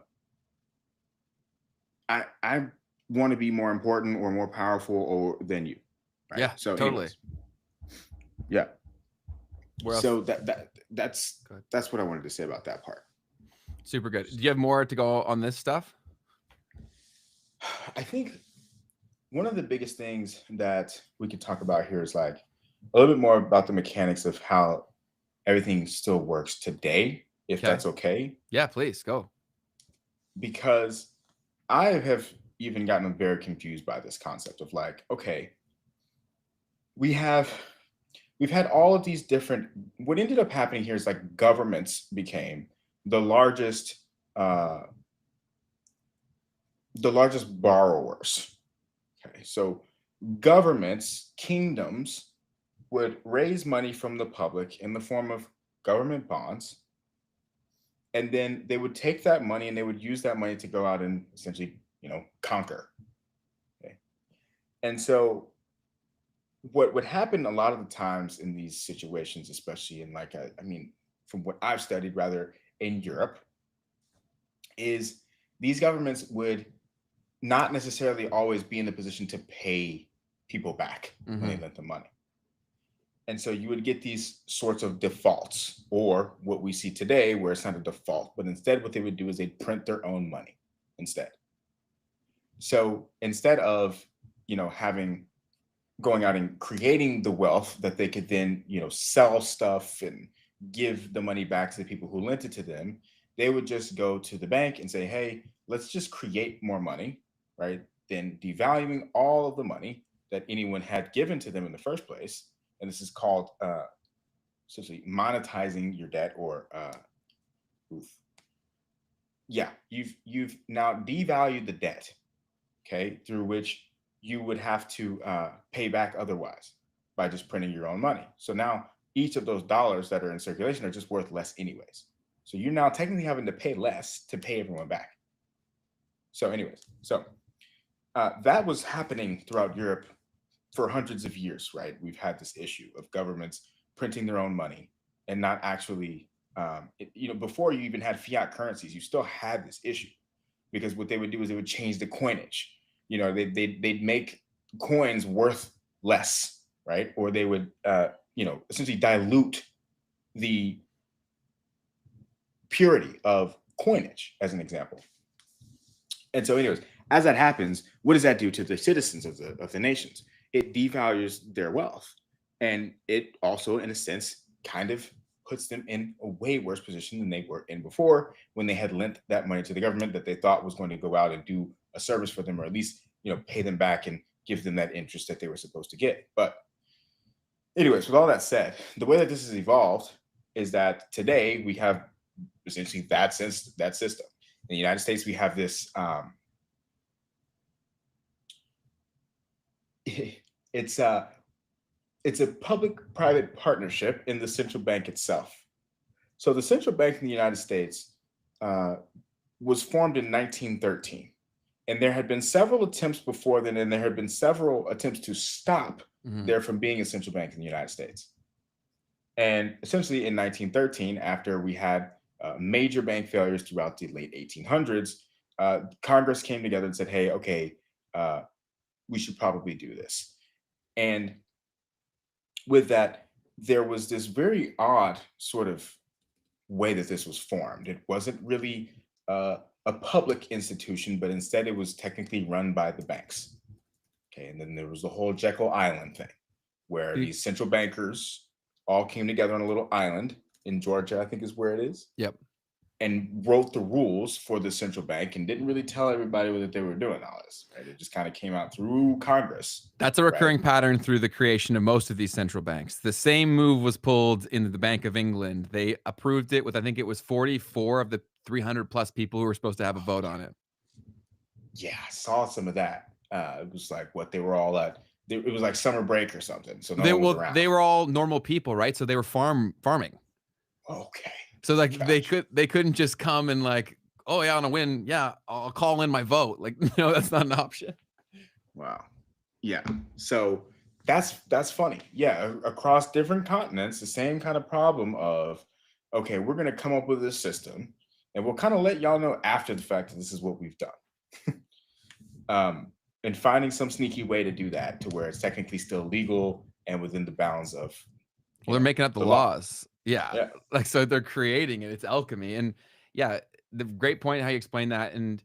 want to be more important or more powerful than you, right? Yeah, so totally. anyways, yeah. So that's what I wanted to say about that part. Super good. Do you have more to go on this stuff? I think one of the biggest things that we could talk about here is like a little bit more about the mechanics of how everything still works today, if that's okay. Yeah, please go. Because I have even gotten very confused by this concept of like, okay, we've had all of these different, what ended up happening here is like governments became the largest borrowers. Okay, so governments, kingdoms would raise money from the public in the form of government bonds. And then they would take that money and they would use that money to go out and essentially, conquer. Okay. And so what would happen a lot of the times in these situations, especially in like, from what I've studied rather in Europe, is these governments would not necessarily always be in the position to pay people back when they lent them money. And so you would get these sorts of defaults, or what we see today where it's not a default, but instead what they would do is they'd print their own money instead. So instead of, going out and creating the wealth that they could then, sell stuff and give the money back to the people who lent it to them, they would just go to the bank and say, hey, let's just create more money, right? Then devaluing all of the money that anyone had given to them in the first place. And this is called essentially monetizing your debt, or oof, yeah, you've now devalued the debt, okay, through which you would have to pay back otherwise by just printing your own money. So now each of those dollars that are in circulation are just worth less anyways. So you're now technically having to pay less to pay everyone back. So, anyways, that was happening throughout Europe for hundreds of years, right? We've had this issue of governments printing their own money and not actually, before you even had fiat currencies, you still had this issue, because what they would do is they would change the coinage. They'd make coins worth less, right? Or they would, essentially dilute the purity of coinage, as an example. And so, anyways, as that happens, what does that do to the citizens of the nations? It devalues their wealth, and it also, in a sense, kind of puts them in a way worse position than they were in before, when they had lent that money to the government that they thought was going to go out and do a service for them, or at least pay them back and give them that interest that they were supposed to get. But anyways, with all that said, the way that this has evolved is that today we have essentially that system. In the United States, we have this. It's a public-private partnership in the central bank itself. So the central bank in the United States was formed in 1913, and there had been several attempts before then, and there had been several attempts to stop there from being a central bank in the United States. And essentially, in 1913, after we had major bank failures throughout the late 1800s, Congress came together and said, "Hey, okay, we should probably do this." And with that, there was this very odd sort of way that this was formed. It wasn't really a public institution, but instead it was technically run by the banks. Okay, and then there was the whole Jekyll Island thing, where Y- these central bankers all came together on a little island in Georgia, I think is where it is, Yep. and wrote the rules for the central bank and didn't really tell everybody what they were doing all this, right? It just kind of came out through Congress, That's a right? recurring pattern through the creation of most of these central banks. The same move was pulled in the Bank of England. They approved it with, I think it was 44 of the 300 plus people who were supposed to have a vote on it. Yeah, I saw some of that. It was like what they were all at. It was like summer break or something, so no one was around. They were all normal people, right? So they were farming. Okay, So like gotcha. they couldn't just come and like, oh yeah, on a win, yeah, I'll call in my vote. Like, no, that's not an option. Wow. Yeah. So that's funny. Yeah, across different continents, the same kind of problem of, okay, we're gonna come up with this system, and we'll kind of let y'all know after the fact that this is what we've done. And finding some sneaky way to do that to where it's technically still legal and within the bounds of, Well, they're making up the the law. laws. Yeah. Yeah. Like, so they're creating it. It's alchemy. And yeah, the great point how you explain that. And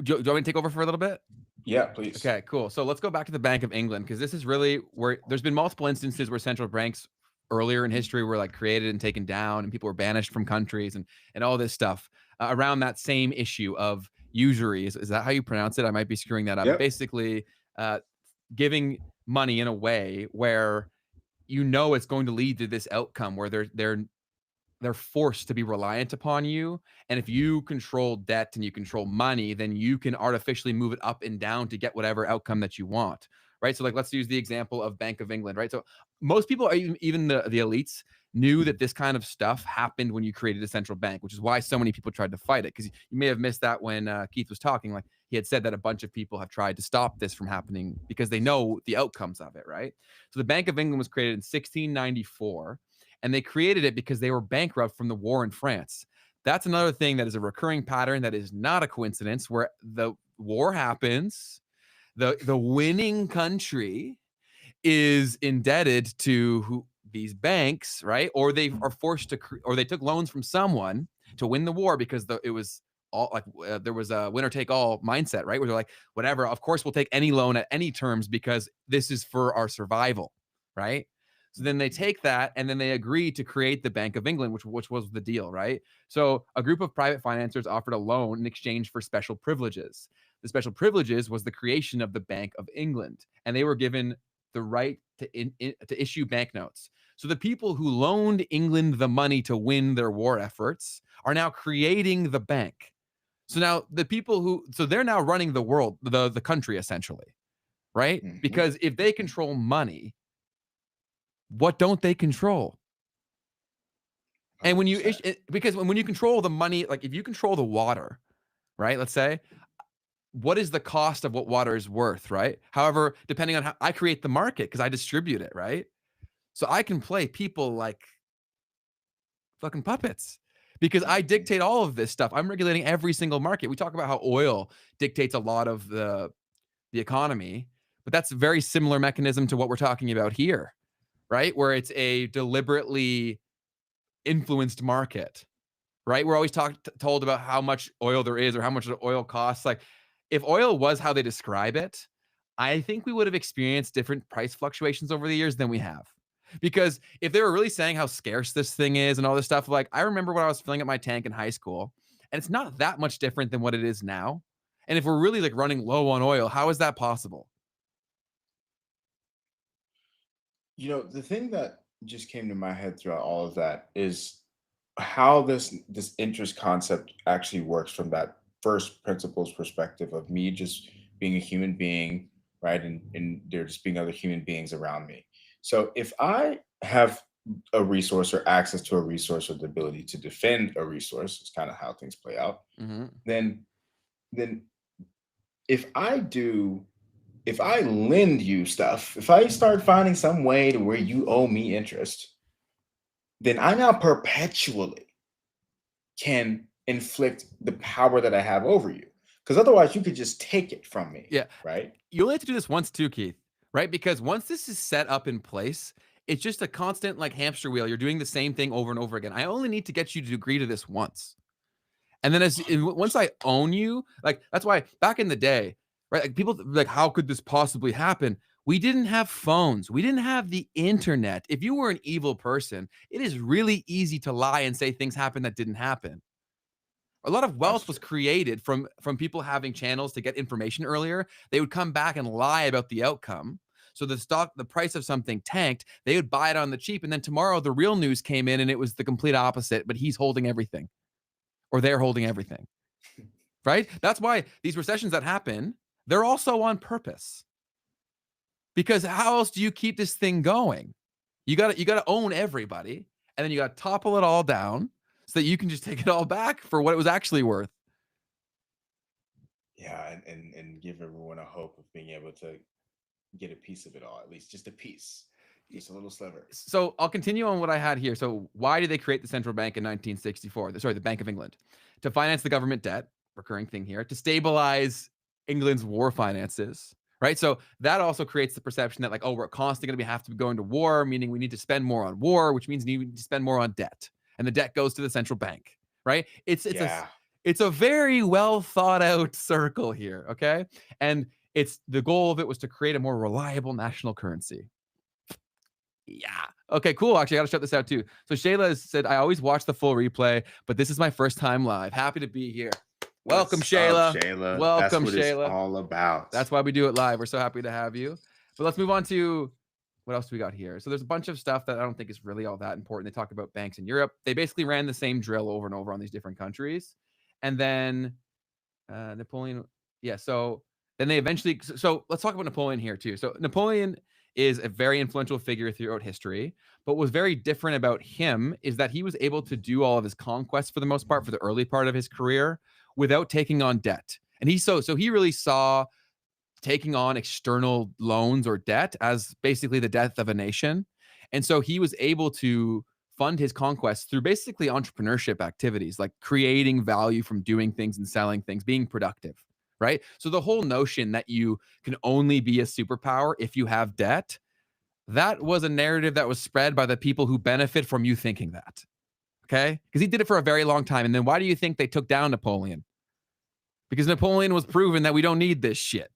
do you want me to take over for a little bit? Yeah, please. Okay, cool. So let's go back to the Bank of England, because this is really where there's been multiple instances where central banks earlier in history were like created and taken down, and people were banished from countries and all this stuff around that same issue of usury. Is that how you pronounce it? I might be screwing that up. But Yep. basically, uh, giving money in a way where it's going to lead to this outcome where they're forced to be reliant upon you. And if you control debt and you control money, then you can artificially move it up and down to get whatever outcome that you want. Right. So like, let's use the example of Bank of England. Right. So most people are even the elites knew that this kind of stuff happened when you created a central bank, which is why so many people tried to fight it. Because you may have missed that when Keith was talking. Like, he had said that a bunch of people have tried to stop this from happening because they know the outcomes of it. Right. So the Bank of England was created in 1694. And they created it because they were bankrupt from the war in France. That's another thing that is a recurring pattern that is not a coincidence, where the war happens, the winning country is indebted to these banks, right? Or they are forced to, or they took loans from someone to win the war, because it was all like there was a winner take all mindset, right? Where they're like, whatever, of course we'll take any loan at any terms because this is for our survival, right? So then they take that and then they agree to create the Bank of England, which was the deal, right? So a group of private financiers offered a loan in exchange for special privileges. The special privileges was the creation of the Bank of England, and they were given the right to issue banknotes. So the people who loaned England the money to win their war efforts are now creating the bank. So now the people so they're now running the world, the country essentially, right? Mhm. Because if they control money, what don't they control? And when 100%. because when you control the money, like if you control the water, right? Let's say, what is the cost of what water is worth, right? However, depending on how I create the market because I distribute it, right? So I can play people like fucking puppets because I Mhm. dictate all of this stuff. I'm regulating every single market. We talk about how oil dictates a lot of the economy, but that's a very similar mechanism to what we're talking about here, right? Where it's a deliberately influenced market, right? We're always told about how much oil there is or how much oil costs. Like, if oil was how they describe it, I think we would have experienced different price fluctuations over the years than we have. Because if they were really saying how scarce this thing is and all this stuff, like I remember when I was filling up my tank in high school, and it's not that much different than what it is now. And if we're really like running low on oil, how is that possible? The thing that just came to my head throughout all of that is how this interest concept actually works from that first principles perspective of me just being a human being, right? And there just being other human beings around me. So if I have a resource or access to a resource or the ability to defend a resource, it's kind of how things play out, Mm-hmm. then then if I do if I lend you stuff, if I start finding some way to where you owe me interest, then I now perpetually can inflict the power that I have over you. Because otherwise, you could just take it from me, Yeah. right? You only have to do this once too, Keith, right? Because once this is set up in place, it's just a constant like hamster wheel. You're doing the same thing over and over again. I only need to get you to agree to this once. And then once I own you, like that's why back in the day, right? Like people like, how could this possibly happen? We didn't have phones. We didn't have the internet. If you were an evil person, it is really easy to lie and say things happened that didn't happen. A lot of That's wealth was true. created from people having channels to get information earlier. They would come back and lie about the outcome. So the price of something tanked. They would buy it on the cheap, and then tomorrow the real news came in, and it was the complete opposite. But he's holding everything, or they're holding everything, right? That's why these recessions that happen, they're also on purpose. Because how else do you keep this thing going? You got to own everybody, and then you got to topple it all down so that you can just take it all back for what it was actually worth. Yeah, and give everyone a hope of being able to get a piece of it all, at least just a piece, just a little sliver. So I'll continue on what I had here. So why did they create the central bank in 1964? Sorry, the Bank of England, to finance the government debt, recurring thing here, to stabilize England's war finances, right? So that also creates the perception that like, oh, we're constantly going to have to be going to war, meaning we need to spend more on war, which means we need to spend more on debt, and the debt goes to the central bank, right? Yeah. It's a very well thought out circle here, okay? And it's the goal of it was to create a more reliable national currency. Yeah. Okay, cool. Actually, I got to shut this out too. So Shayla has said, I always watch the full replay, but this is my first time live. Happy to be here. Welcome, What's up, Shayla. Shayla? That's Welcome, what it's Shayla. all about. That's why we do it live. We're so happy to have you. But let's move on to what else do we got here? So there's a bunch of stuff that I don't think is really all that important. They talk about banks in Europe. They basically ran the same drill over and over on these different countries. And then Napoleon. Yeah. So then they eventually. So let's talk about Napoleon here too. So Napoleon is a very influential figure throughout history, but what's very different about him is that he was able to do all of his conquests for the most part for the early part of his career without taking on debt. And so he really saw taking on external loans or debt as basically the death of a nation. And so he was able to fund his conquests through basically entrepreneurship activities, like creating value from doing things and selling things, being productive, right? So the whole notion that you can only be a superpower if you have debt, that was a narrative that was spread by the people who benefit from you thinking that. Okay? Because he did it for a very long time. And then why do you think they took down Napoleon? Because Napoleon was proven that we don't need this shit.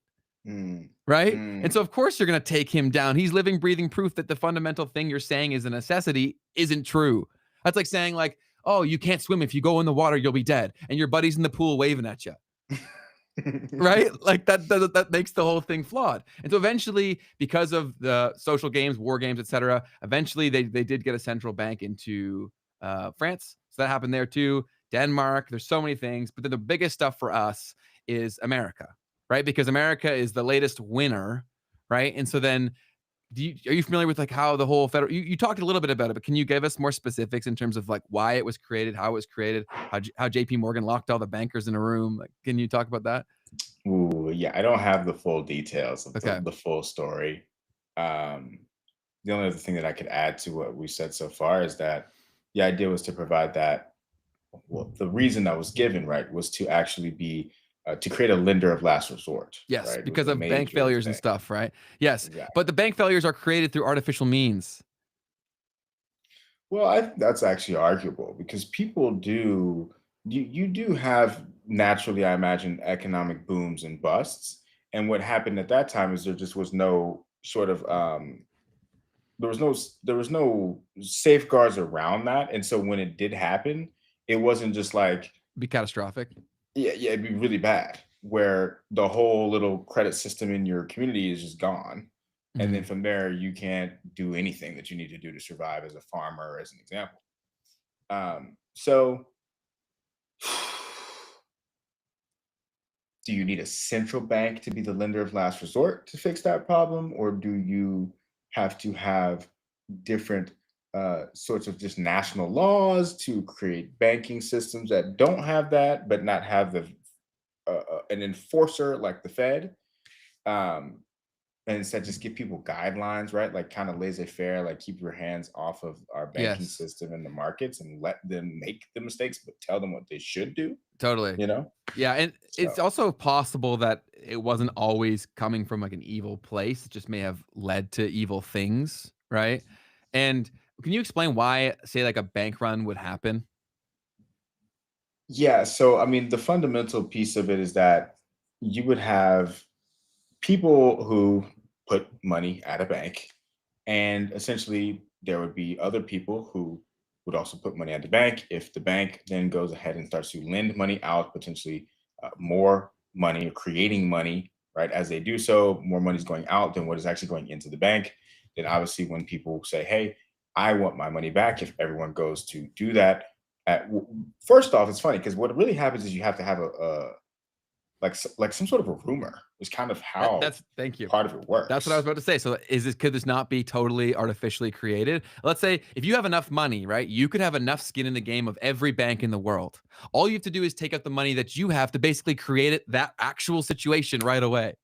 Mm, right? And so, mm. of course, you're going to take him down. He's living, breathing proof that the fundamental thing you're saying is a necessity isn't true. That's like saying, like, oh, you can't swim. If you go in the water, you'll be dead. And your buddy's in the pool waving at you. Right? Like that makes the whole thing flawed. And so eventually, because of the social games, war games, etc., eventually they did get a central bank into France. So that happened there too. Denmark. There's so many things, but then the biggest stuff for us is America, right? Because America is the latest winner, right? And so then are you familiar with like how the whole federal you talked a little bit about it, but can you give us more specifics in terms of like why it was created, how it was created, how JP Morgan locked all the bankers in a room? Like, can you talk about that? Ooh, yeah, I don't have the full details of Okay. the full story. Um, the only other thing that I could add to what we said so far is that the idea was to provide that. Well, the reason that was given, right, was to actually be to create a lender of last resort, Yes, right, was because the of bank major failures and thing. stuff, right? Yes, but Exactly. the bank failures are created through artificial means. Well, I think that's actually arguable because people do you do have naturally, I imagine, economic booms and busts. And what happened at that time is there just was no sort of there was no safeguards around that. And so when it did happen, it wasn't just like, Be catastrophic. yeah, yeah, it'd be really bad where the whole little credit system in your community is just gone. And then Mhm. from there, you can't do anything that you need to do to survive as a farmer, as an example. So, do you need a central bank to be the lender of last resort to fix that problem, or do you have to have different sorts of just national laws to create banking systems that don't have that, but not have the an enforcer like the Fed, um, and instead just give people guidelines, right? Like kind of laissez-faire, like keep your hands off of our banking Yes, system and the markets and let them make the mistakes, but tell them what they should do, totally. you know? Yeah, and it's So also possible that it wasn't always coming from like an evil place. It just may have led to evil things, right? And can you explain why, say, like a bank run would happen? yeah, so I mean the fundamental piece of it is that you would have people who put money at a bank, and essentially there would be other people who would also put money at the bank. If the bank then goes ahead and starts to lend money out, potentially more money or creating money, right? As they do so, more money is going out than what is actually going into the bank. Then obviously, when people say, "Hey, I want my money back," if everyone goes to do that, first off, it's funny because what really happens is you have to have a like like some sort of a rumor is kind of how That's thank you. part of it That's what I was works. about to say. So could this not be totally artificially created? Let's say if you have enough money, right? You could have enough skin in the game of every bank in the world. All you have to do is take out the money that you have to basically create that actual situation right away.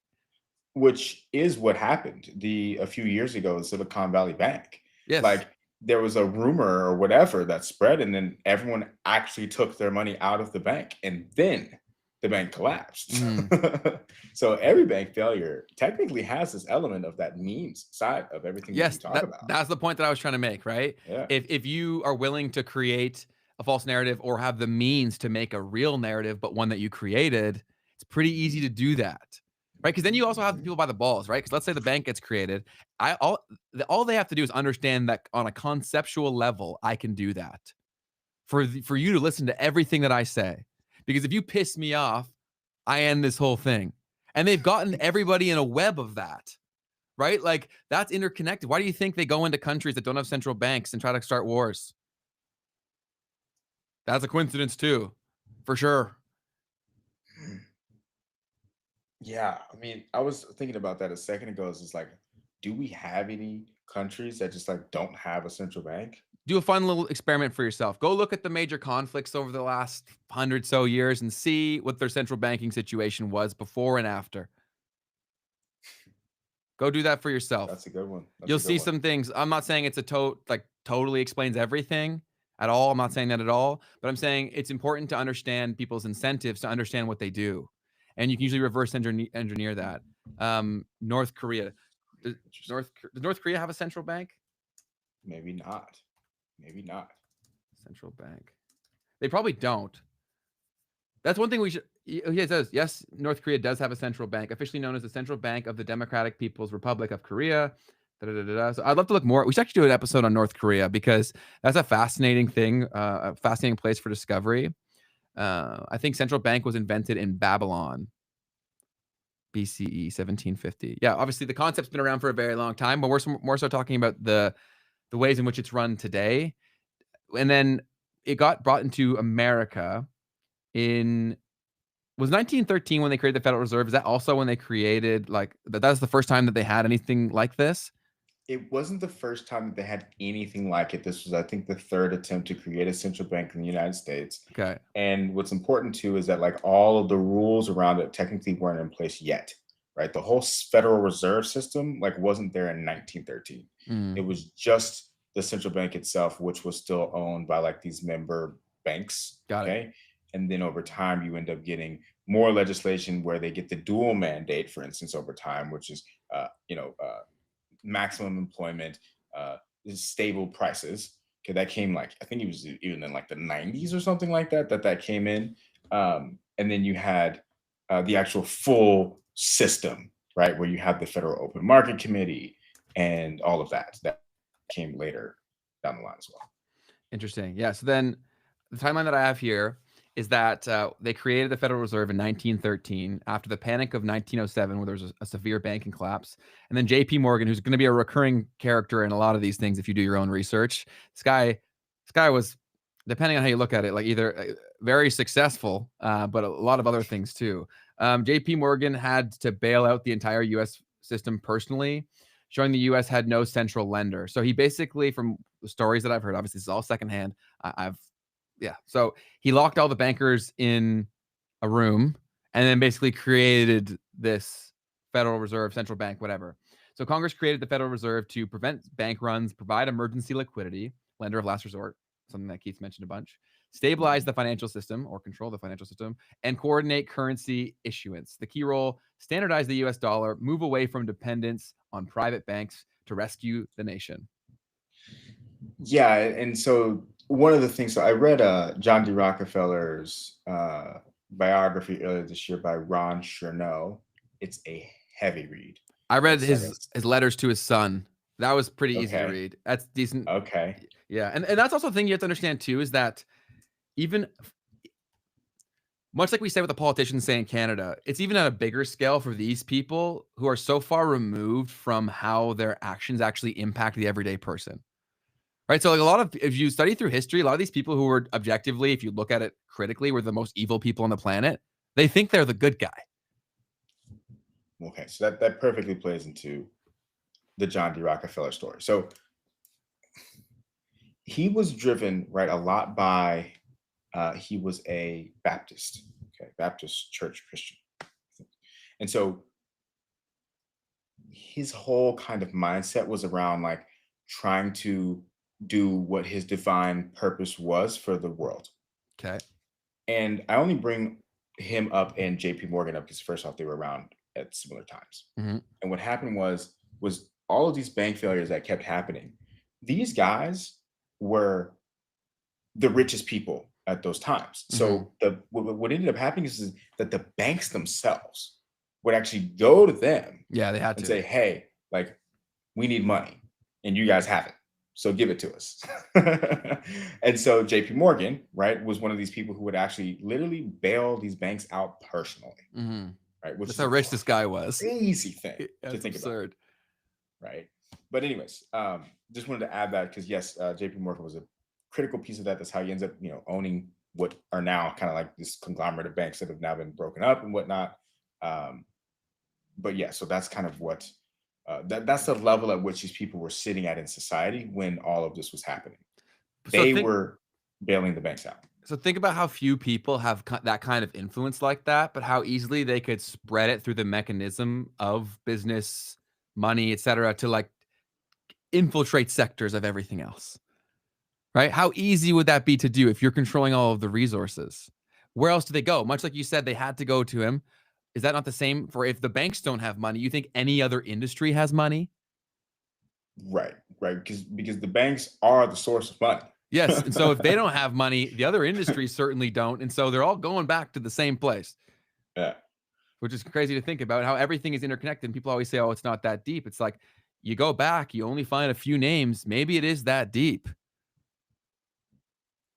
Which is what happened the a few years ago in Silicon Valley Bank. Yes. Like, there was a rumor or whatever that spread, and then everyone actually took their money out of the bank, and then the bank collapsed. Mhm. So every bank failure technically has this element of that memes side of everything that we Yes, talk about. that's the point that I was trying to make, right? Yeah. If you are willing to create a false narrative or have the means to make a real narrative, but one that you created, it's pretty easy to do that, right? Because then you also have the Mhm. people by the balls, right? Because let's say the bank gets created, all they have to do is understand that on a conceptual level, I can do that. For you to listen to everything that I say, because if you piss me off, I end this whole thing, and they've gotten everybody in a web of that. Right? Like that's interconnected. Why do you think they go into countries that don't have central banks and try to start wars? That's a coincidence too, for sure. Yeah, I mean, I was thinking about that a second ago. It's just like, do we have any countries that just like don't have a central bank? Do a fun little experiment for yourself. Go look at the major conflicts over the last 100 so years and see what their central banking situation was before and after. Go do that for yourself. That's a good one. That's You'll a good see one. some things. I'm not saying it's like totally explains everything at all. I'm not saying that at all, but I'm saying it's important to understand people's incentives to understand what they do. And you can usually reverse engineer that. North Korea. Does Interesting. Does North Korea have a central bank? Maybe not. Maybe not. Central bank. They probably don't. That's one thing we should. He says, yes, North Korea does have a central bank, officially known as the Central Bank of the Democratic People's Republic of Korea. So I'd love to look more. We should actually do an episode on North Korea because that's a fascinating thing, a fascinating place for discovery. I think central bank was invented in Babylon, BCE 1750. Yeah, obviously the concept's been around for a very long time, but we're more so talking about the ways in which it's run today. And then it got brought into America in was 1913 when they created the Federal Reserve. Is that also when they created like that's the first time that they had anything like this? It wasn't the first time that they had anything like it. This was, I think, the third attempt to create a central bank in the United States. Okay. And what's important too is that like all of the rules around it technically weren't in place yet, right? The whole Federal Reserve System like wasn't there in 1913. It Mm, was just the central bank itself, which was still owned by like these member banks. got it. Okay. And then over time, you end up getting more legislation where they get the dual mandate, for instance, over time, which is, maximum employment, uh, stable prices. Okay, that came like I think it was even in like the 90s or something like that that came in, and then you had the actual full system, right, where you have the Federal Open Market Committee and all of that that came later down the line as well. Interesting. Yeah. So then the timeline that I have here is that they created the Federal Reserve in 1913 after the Panic of 1907, where there was a severe banking collapse. And then J.P. Morgan, who's going to be a recurring character in a lot of these things if you do your own research. This guy was, depending on how you look at it, like either very successful, but a lot of other things too. J.P. Morgan had to bail out the entire U.S. system personally, showing the U.S. had no central lender. So he basically, from the stories that I've heard, obviously this is all secondhand. I've yeah. So he locked all the bankers in a room and then basically created this Federal Reserve, central bank, whatever. So Congress created the Federal Reserve to prevent bank runs, provide emergency liquidity, lender of last resort, something that Keith mentioned a bunch, stabilize Mhm. the financial system or control the financial system, and coordinate currency issuance. The key role, standardize the US dollar, move away from dependence on private banks to rescue the nation. Yeah, and so one of the things, so I read John D. Rockefeller's biography earlier this year by Ron Chernow. It's a heavy read. I read It's like his letters to his son. That was pretty easy to okay, read. That's decent. okay, Yeah, and that's also a thing you have to understand too is that even much like we say with the politicians say in Canada, it's even at a bigger scale for these people who are so far removed from how their actions actually impact the everyday person. Right? So like a lot of if you study through history, a lot of these people who were objectively, if you look at it critically, were the most evil people on the planet. They think they're the good guy. okay. So that perfectly plays into the John D. Rockefeller story. So he was driven right a lot by he was a Baptist, okay, Baptist church Christian, and so his whole kind of mindset was around like trying to do what his divine purpose was for the world. Okay. And I only bring him up and JP Morgan up because first off, they were around at similar times. Hmm. And what happened was all of these bank failures that kept happening. These guys were the richest people at those times. Hmm. So what ended up happening is that the banks themselves would actually go to them Yeah, they had and to. say, "Hey, like we need money, and you guys have it, so give it to us." And so J.P. Morgan, right, was one of these people who would actually literally bail these banks out personally, Hmm. right, which That's is how a rich this guy was. crazy thing to That's think about, absurd. right? But anyways, just wanted to add that because yes, J.P. Morgan was a critical piece of that. That's how he ends up, owning what are now kind of like this conglomerate of banks that have now been broken up and whatnot. Um, but yeah, so that's kind of what that's the level at which these people were sitting at in society when all of this was happening. So They think were bailing the banks out. So think about how few people have that kind of influence like that, but how easily they could spread it through the mechanism of business, money, etc., to like infiltrate sectors of everything else. Right? How easy would that be to do if you're controlling all of the resources? Where else do they go? Much like you said, they had to go to him. Is that not the same for if the banks don't have money? You think any other industry has money? Right, right, because the banks are the source of money. Yes. And so if they don't have money, the other industries certainly don't. And so they're all going back to the same place, Yeah, which is crazy to think about how everything is interconnected. And people always say, oh, it's not that deep. It's like you go back, you only find a few names. Maybe it is that deep.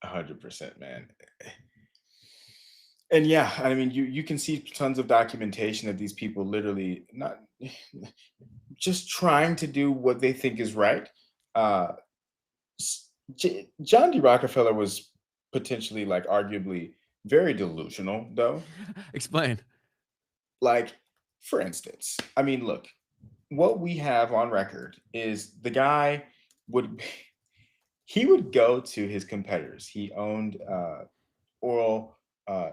100%, man. And yeah, I mean, you can see tons of documentation of these people literally not just trying to do what they think is right. Uh, John D. Rockefeller was potentially, like, arguably very delusional, though. Explain. Like, for instance, I mean, look, what we have on record is the guy would he would go to his competitors. He owned oil,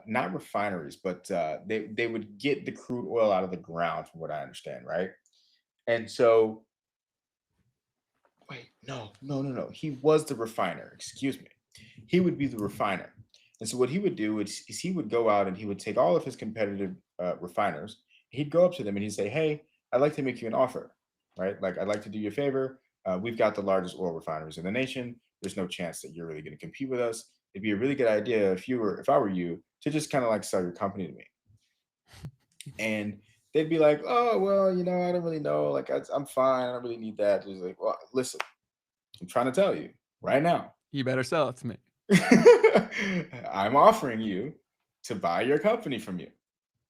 not refineries, but they would get the crude oil out of the ground, from what I understand, right? And so, wait, no. He was the refiner. Excuse me. He would be the refiner. And so what he would do is he would go out and he would take all of his competitive refiners. He'd go up to them and he'd say, "Hey, I'd like to make you an offer, right? Like, I'd like to do you a favor. We've got the largest oil refineries in the nation. There's no chance that you're really going to compete with us. It'd be a really good idea if I were you, to just kind of like sell your company to me." And they'd be like, "Oh, well, I don't really know. Like, I'm fine. I don't really need that." He's like, "Well, listen, I'm trying to tell you right now. You better sell it to me. I'm offering you to buy your company from you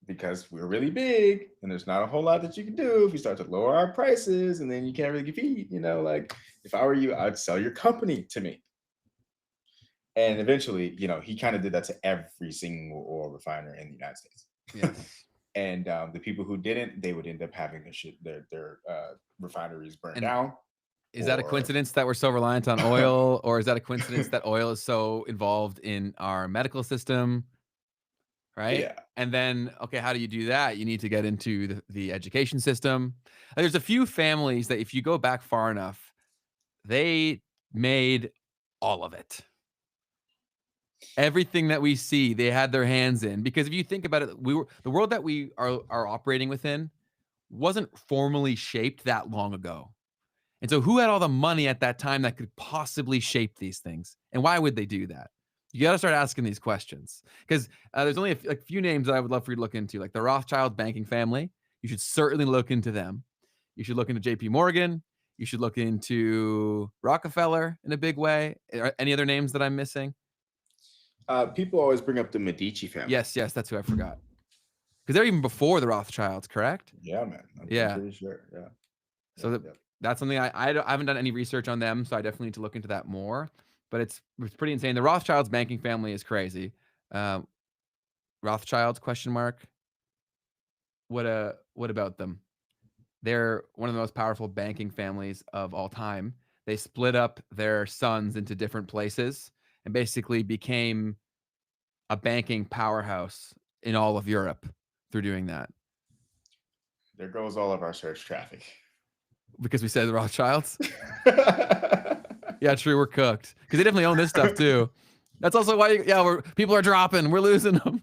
because we're really big and there's not a whole lot that you can do if we start to lower our prices and then you can't really compete. Like, if I were you, I'd sell your company to me." And eventually, he kind of did that to every single oil refiner in the United States. Yes. And the people who didn't, they would end up having their refineries burned And down. is that a Or coincidence that we're so reliant on oil, or is that a coincidence that oil is so involved in our medical system, right? yeah, And then, okay, how do you do that? You need to get into the education system. There's a few families that if you go back far enough, they made all of it. Everything that we see, they had their hands in. Because if you think about it, the world that we are operating within wasn't formally shaped that long ago. And so who had all the money at that time that could possibly shape these things? And why would they do that? You got to start asking these questions because there's only a few names that I would love for you to look into, like the Rothschild banking family. You should certainly look into them. You should look into JP Morgan. You should look into Rockefeller in a big way. Any other names that I'm missing? people always bring up the Medici family. Yes, that's who I forgot. Because they're even before the Rothschilds, correct? Yeah, man. I'm Yeah. pretty sure. Yeah. So Yep, yep. that's something I haven't done any research on them, so I definitely need to look into that more. But it's pretty insane. The Rothschilds banking family is crazy. Um, Rothschilds question mark. What about them? They're one of the most powerful banking families of all time. They split up their sons into different places and basically became a banking powerhouse in all of Europe through doing that. There goes all of our search traffic. Because we said the Rothschilds. Yeah, true. We're cooked because they definitely own this stuff too. That's also why, people are dropping. We're losing them.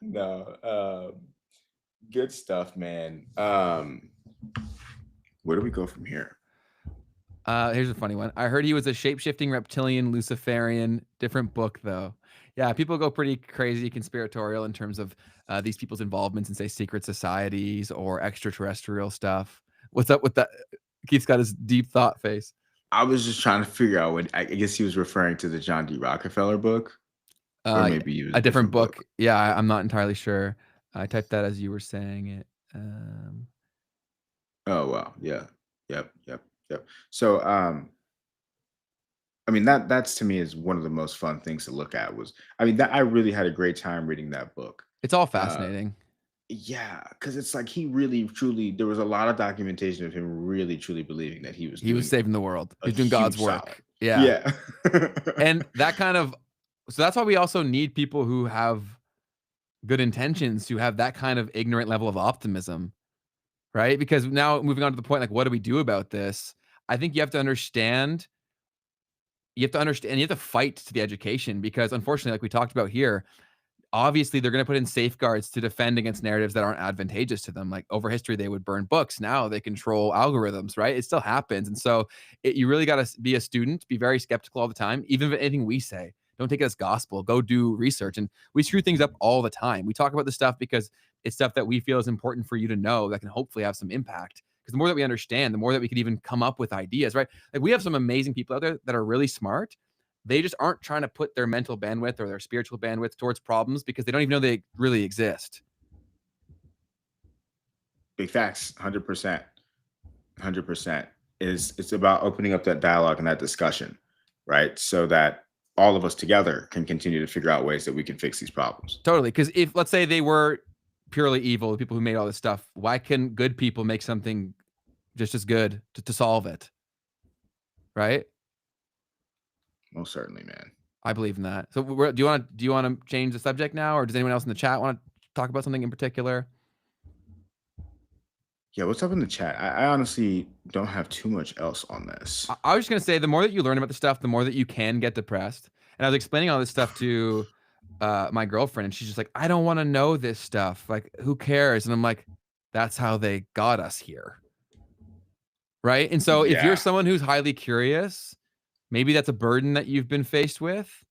No, good stuff, man. Where do we go from here? Here's a funny one. I heard he was a shape-shifting reptilian Luciferian. Different book though. Yeah, people go pretty crazy conspiratorial in terms of these people's involvements in, say, secret societies or extraterrestrial stuff. What's up with that? Keith's got his deep thought face. I was just trying to figure out what I guess he was referring to the John D. Rockefeller book. Or maybe it was a different book. Yeah, I'm not entirely sure. I typed that as you were saying it. Oh wow, yeah, yep. So, I mean that's to me is one of the most fun things to look at. That I really had a great time reading that book. It's all Uh, fascinating. yeah, because it's like he really truly there was a lot of documentation of him really truly believing that he was He was doing saving the world. a He's doing God's huge solid. work. Yeah. Yeah. And that kind of so that's why we also need people who have good intentions, who have that kind of ignorant level of optimism, right? Because now moving on to the point, like, what do we do about this? I think you have to understand, you have to fight to the education because unfortunately, like we talked about here, obviously they're going to put in safeguards to defend against narratives that aren't advantageous to them. Like over history, they would burn books. Now they control algorithms, right? It still happens. And so you really got to be a student, be very skeptical all the time, even if anything we say. Don't take it as gospel. Go do research. And we screw things up all the time. We talk about this stuff because it's stuff that we feel is important for you to know that can hopefully have some impact. Because the more that we understand, the more that we could even come up with ideas, right? Like we have some amazing people out there that are really smart. They just aren't trying to put their mental bandwidth or their spiritual bandwidth towards problems because they don't even know they really exist. Big facts, 100%. 100%. It's about opening up that dialogue and that discussion, right? So that all of us together can continue to figure out ways that we can fix these problems. Totally. Because if, let's say, they were purely evil, the people who made all this stuff, why can good people make something just as good to solve it? Right? Most certainly, man. I believe in that. So do you want to change the subject now, or does anyone else in the chat want to talk about something in particular? Yeah, what's up in the chat? I honestly don't have too much else on this. I was just gonna say, the more that you learn about the stuff, the more that you can get depressed. And I was explaining all this stuff to my girlfriend, and she's just like, I don't want to know this stuff. Like, who cares? And I'm like, that's how they got us here. Right. And so if you're Yeah. someone who's highly curious, maybe that's a burden that you've been faced with.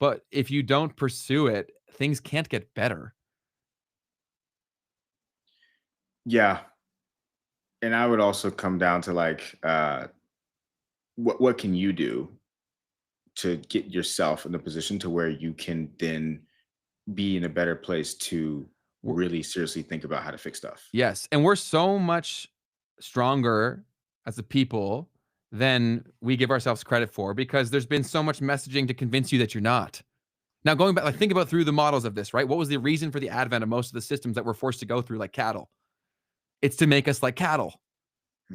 But if you don't pursue it, things can't get better. Yeah. And I would also come down to like, what can you do to get yourself in a position to where you can then be in a better place to really seriously think about how to fix stuff. Yes. And we're so much stronger as a people than we give ourselves credit for, because there's been so much messaging to convince you that you're not. Now, going back, like, think about through the models of this, right? What was the reason for the advent of most of the systems that we're forced to go through, like cattle? It's to make us like cattle.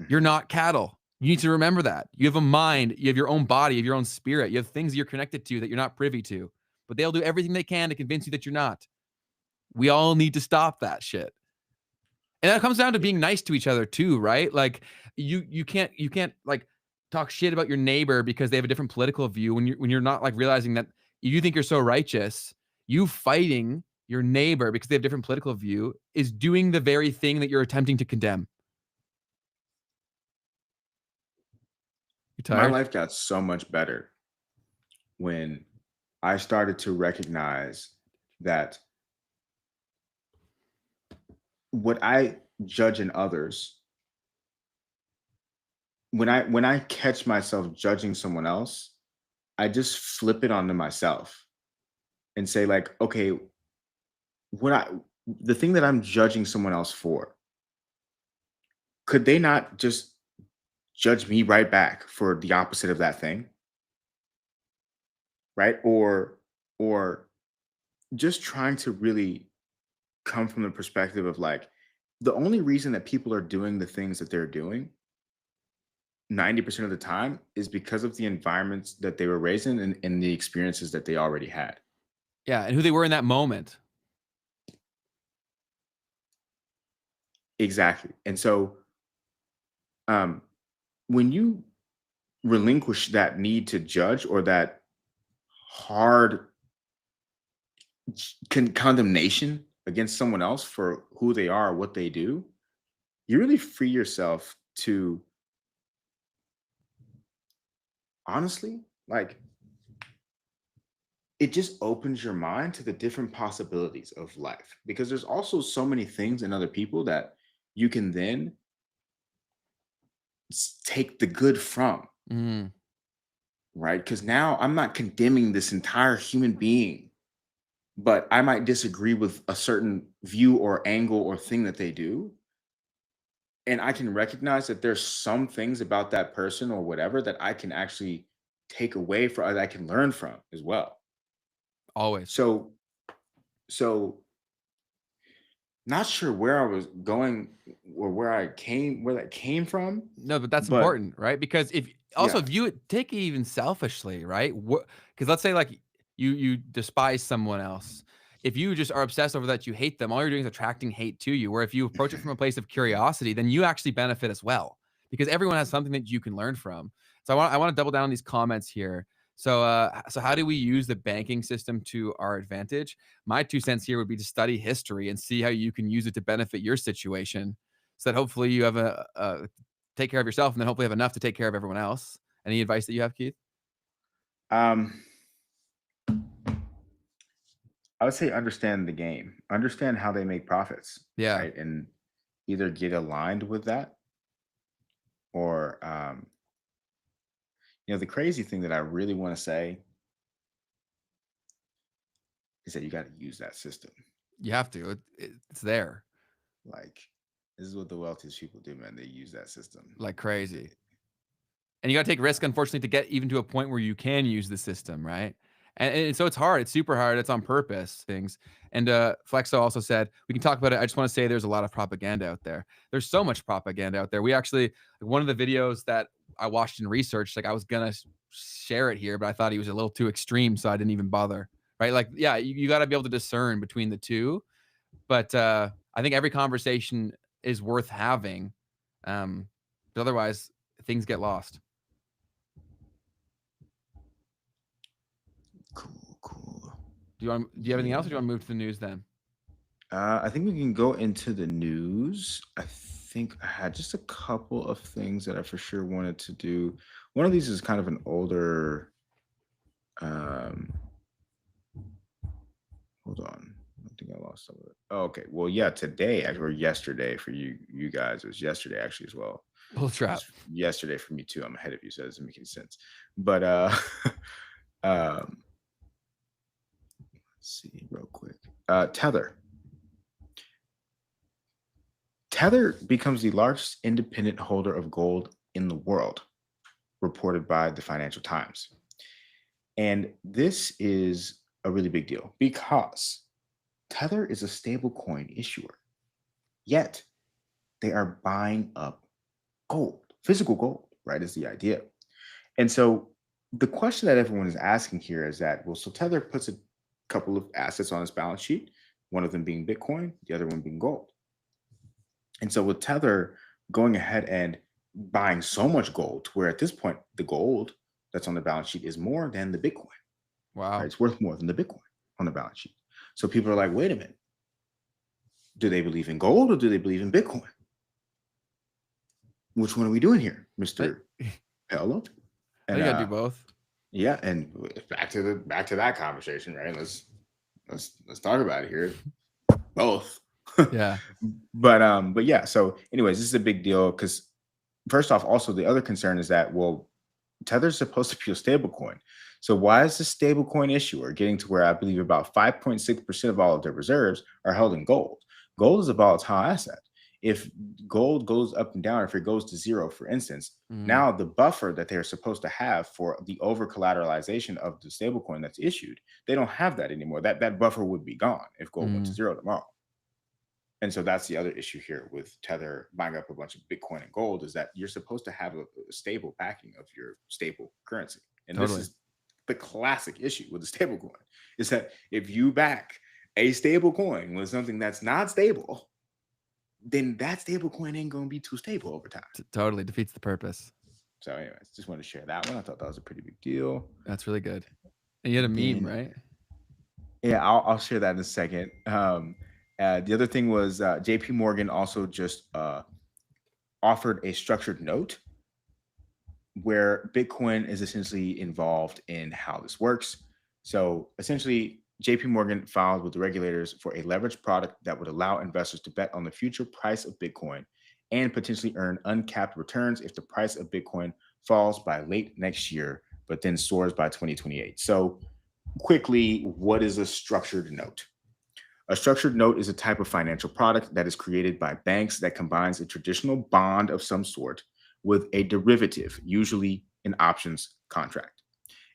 You're not cattle. You need to remember that. You have a mind, you have your own body, you have your own spirit, you have things you're connected to that you're not privy to, but they'll do everything they can to convince you that you're not. We all need to stop that shit. And that comes down to being nice to each other too, right? Like you can't like talk shit about your neighbor because they have a different political view when you're not like realizing that you think you're so righteous. You fighting your neighbor because they have a different political view is doing the very thing that you're attempting to condemn. You My tired? life got so much better when I started to recognize that what I judge in others, when I catch myself judging someone else, I just flip it onto myself and say like, okay, what I the thing that I'm judging someone else for, could they not just judge me right back for the opposite of that thing? Right? Or just trying to really come from the perspective of like the only reason that people are doing the things that they're doing 90% of the time is because of the environments that they were raised in and the experiences that they already had. Yeah, and who they were in that moment. Exactly. And so um when you relinquish that need to judge or that hard condemnation against someone else for who they are, what they do, you really free yourself to honestly, like it just opens your mind to the different possibilities of life because there's also so many things in other people that you can then take the good from, Mm. right? Because now I'm not condemning this entire human being, but I might disagree with a certain view or angle or thing that they do. And I can recognize that there's some things about that person or whatever that I can actually take away from, that I can learn from as well. Always. So, so not sure where I was going or where that came from, No, but that's but important, right? Because if also yeah, view it, take it even selfishly, right? Because let's say like you despise someone else. If you just are obsessed over that, you hate them, all you're doing is attracting hate to you. Where if you approach it from a place of curiosity, then you actually benefit as well. Because everyone has something that you can learn from. So I want to double down on these comments here. So how do we use the banking system to our advantage? My 2 cents here would be to study history and see how you can use it to benefit your situation, so that hopefully you have take care of yourself, and then hopefully have enough to take care of everyone else. Any advice that you have, Keith? Um, I would say understand the game, understand how they make profits, Yeah, right? And either get aligned with that or, the crazy thing that I really want to say is that you got to use that system. you have to. It's there Like, this is what the wealthiest people do, man. They use that system. like crazy. And you gotta take risk, unfortunately, to get even to a point where you can use the system, right? And so it's hard. It's super hard. It's on purpose, things. And Flexo also said, we can talk about it. I just want to say there's a lot of propaganda out there. There's so much propaganda out there. We actually, one of the videos that I watched and researched, like I was gonna share it here, but I thought he was a little too extreme, so I didn't even bother. Right? Like, yeah, you got to be able to discern between the two. But I think every conversation is worth having. But otherwise, things get lost. Cool, cool. Do you have anything else, or Yeah. do you want to move to the news then? I think we can go into the news. I think I had just a couple of things that I for sure wanted to do. One of these is kind of an older. Um, Hold on. I think I lost some of it. Oh, okay. Well, yeah, today or yesterday for you guys. It was yesterday actually as well. Bull trap. It's yesterday for me too. I'm ahead of you, so that doesn't make any sense. But um, let's see real quick. Tether. Tether becomes the largest independent holder of gold in the world, reported by the Financial Times. And this is a really big deal because Tether is a stablecoin issuer, yet they are buying up gold, physical gold, right? Is the idea. And so the question that everyone is asking here is that, well, so Tether puts a couple of assets on its balance sheet, one of them being Bitcoin, the other one being gold. And so with Tether going ahead and buying so much gold, to where at this point, the gold that's on the balance sheet is more than the Bitcoin, right? Wow. It's worth more than the Bitcoin on the balance sheet. So people are like, wait a minute, do they believe in gold or do they believe in Bitcoin? Which one are we doing here, I, Mr. Paolo? I And think I do both. yeah, and back to that conversation, right? Let's talk about it here. Both. Yeah. But yeah, so anyways, this is a big deal because first off, also the other concern is that, well, Tether's supposed to be a stable coin. So why is the stable coin issuer getting to where I believe about 5.6% of all of their reserves are held in gold? Gold is a volatile asset. If gold goes up and down, if it goes to zero, for instance, Mm, now the buffer that they're supposed to have for the over collateralization of the stablecoin that's issued, they don't have that anymore. That buffer would be gone if gold went to mm, zero tomorrow. And so that's the other issue here with Tether buying up a bunch of Bitcoin and gold, is that you're supposed to have a stable backing of your stable currency. And this totally. is the classic issue with the stable coin, is that if you back a stable coin with something that's not stable, then that stable coin ain't going to be too stable over time. Totally defeats the purpose. So anyways, just wanted to share that one. I thought that was a pretty big deal. That's really good. And you had a And meme, then, right? yeah, I'll share that in a second. The other thing was JP Morgan also just offered a structured note where Bitcoin is essentially involved in how this works. So essentially, JP Morgan filed with the regulators for a leveraged product that would allow investors to bet on the future price of Bitcoin and potentially earn uncapped returns if the price of Bitcoin falls by late next year, but then soars by 2028. So, quickly, what is a structured note? A structured note is a type of financial product that is created by banks that combines a traditional bond of some sort with a derivative, usually an options contract.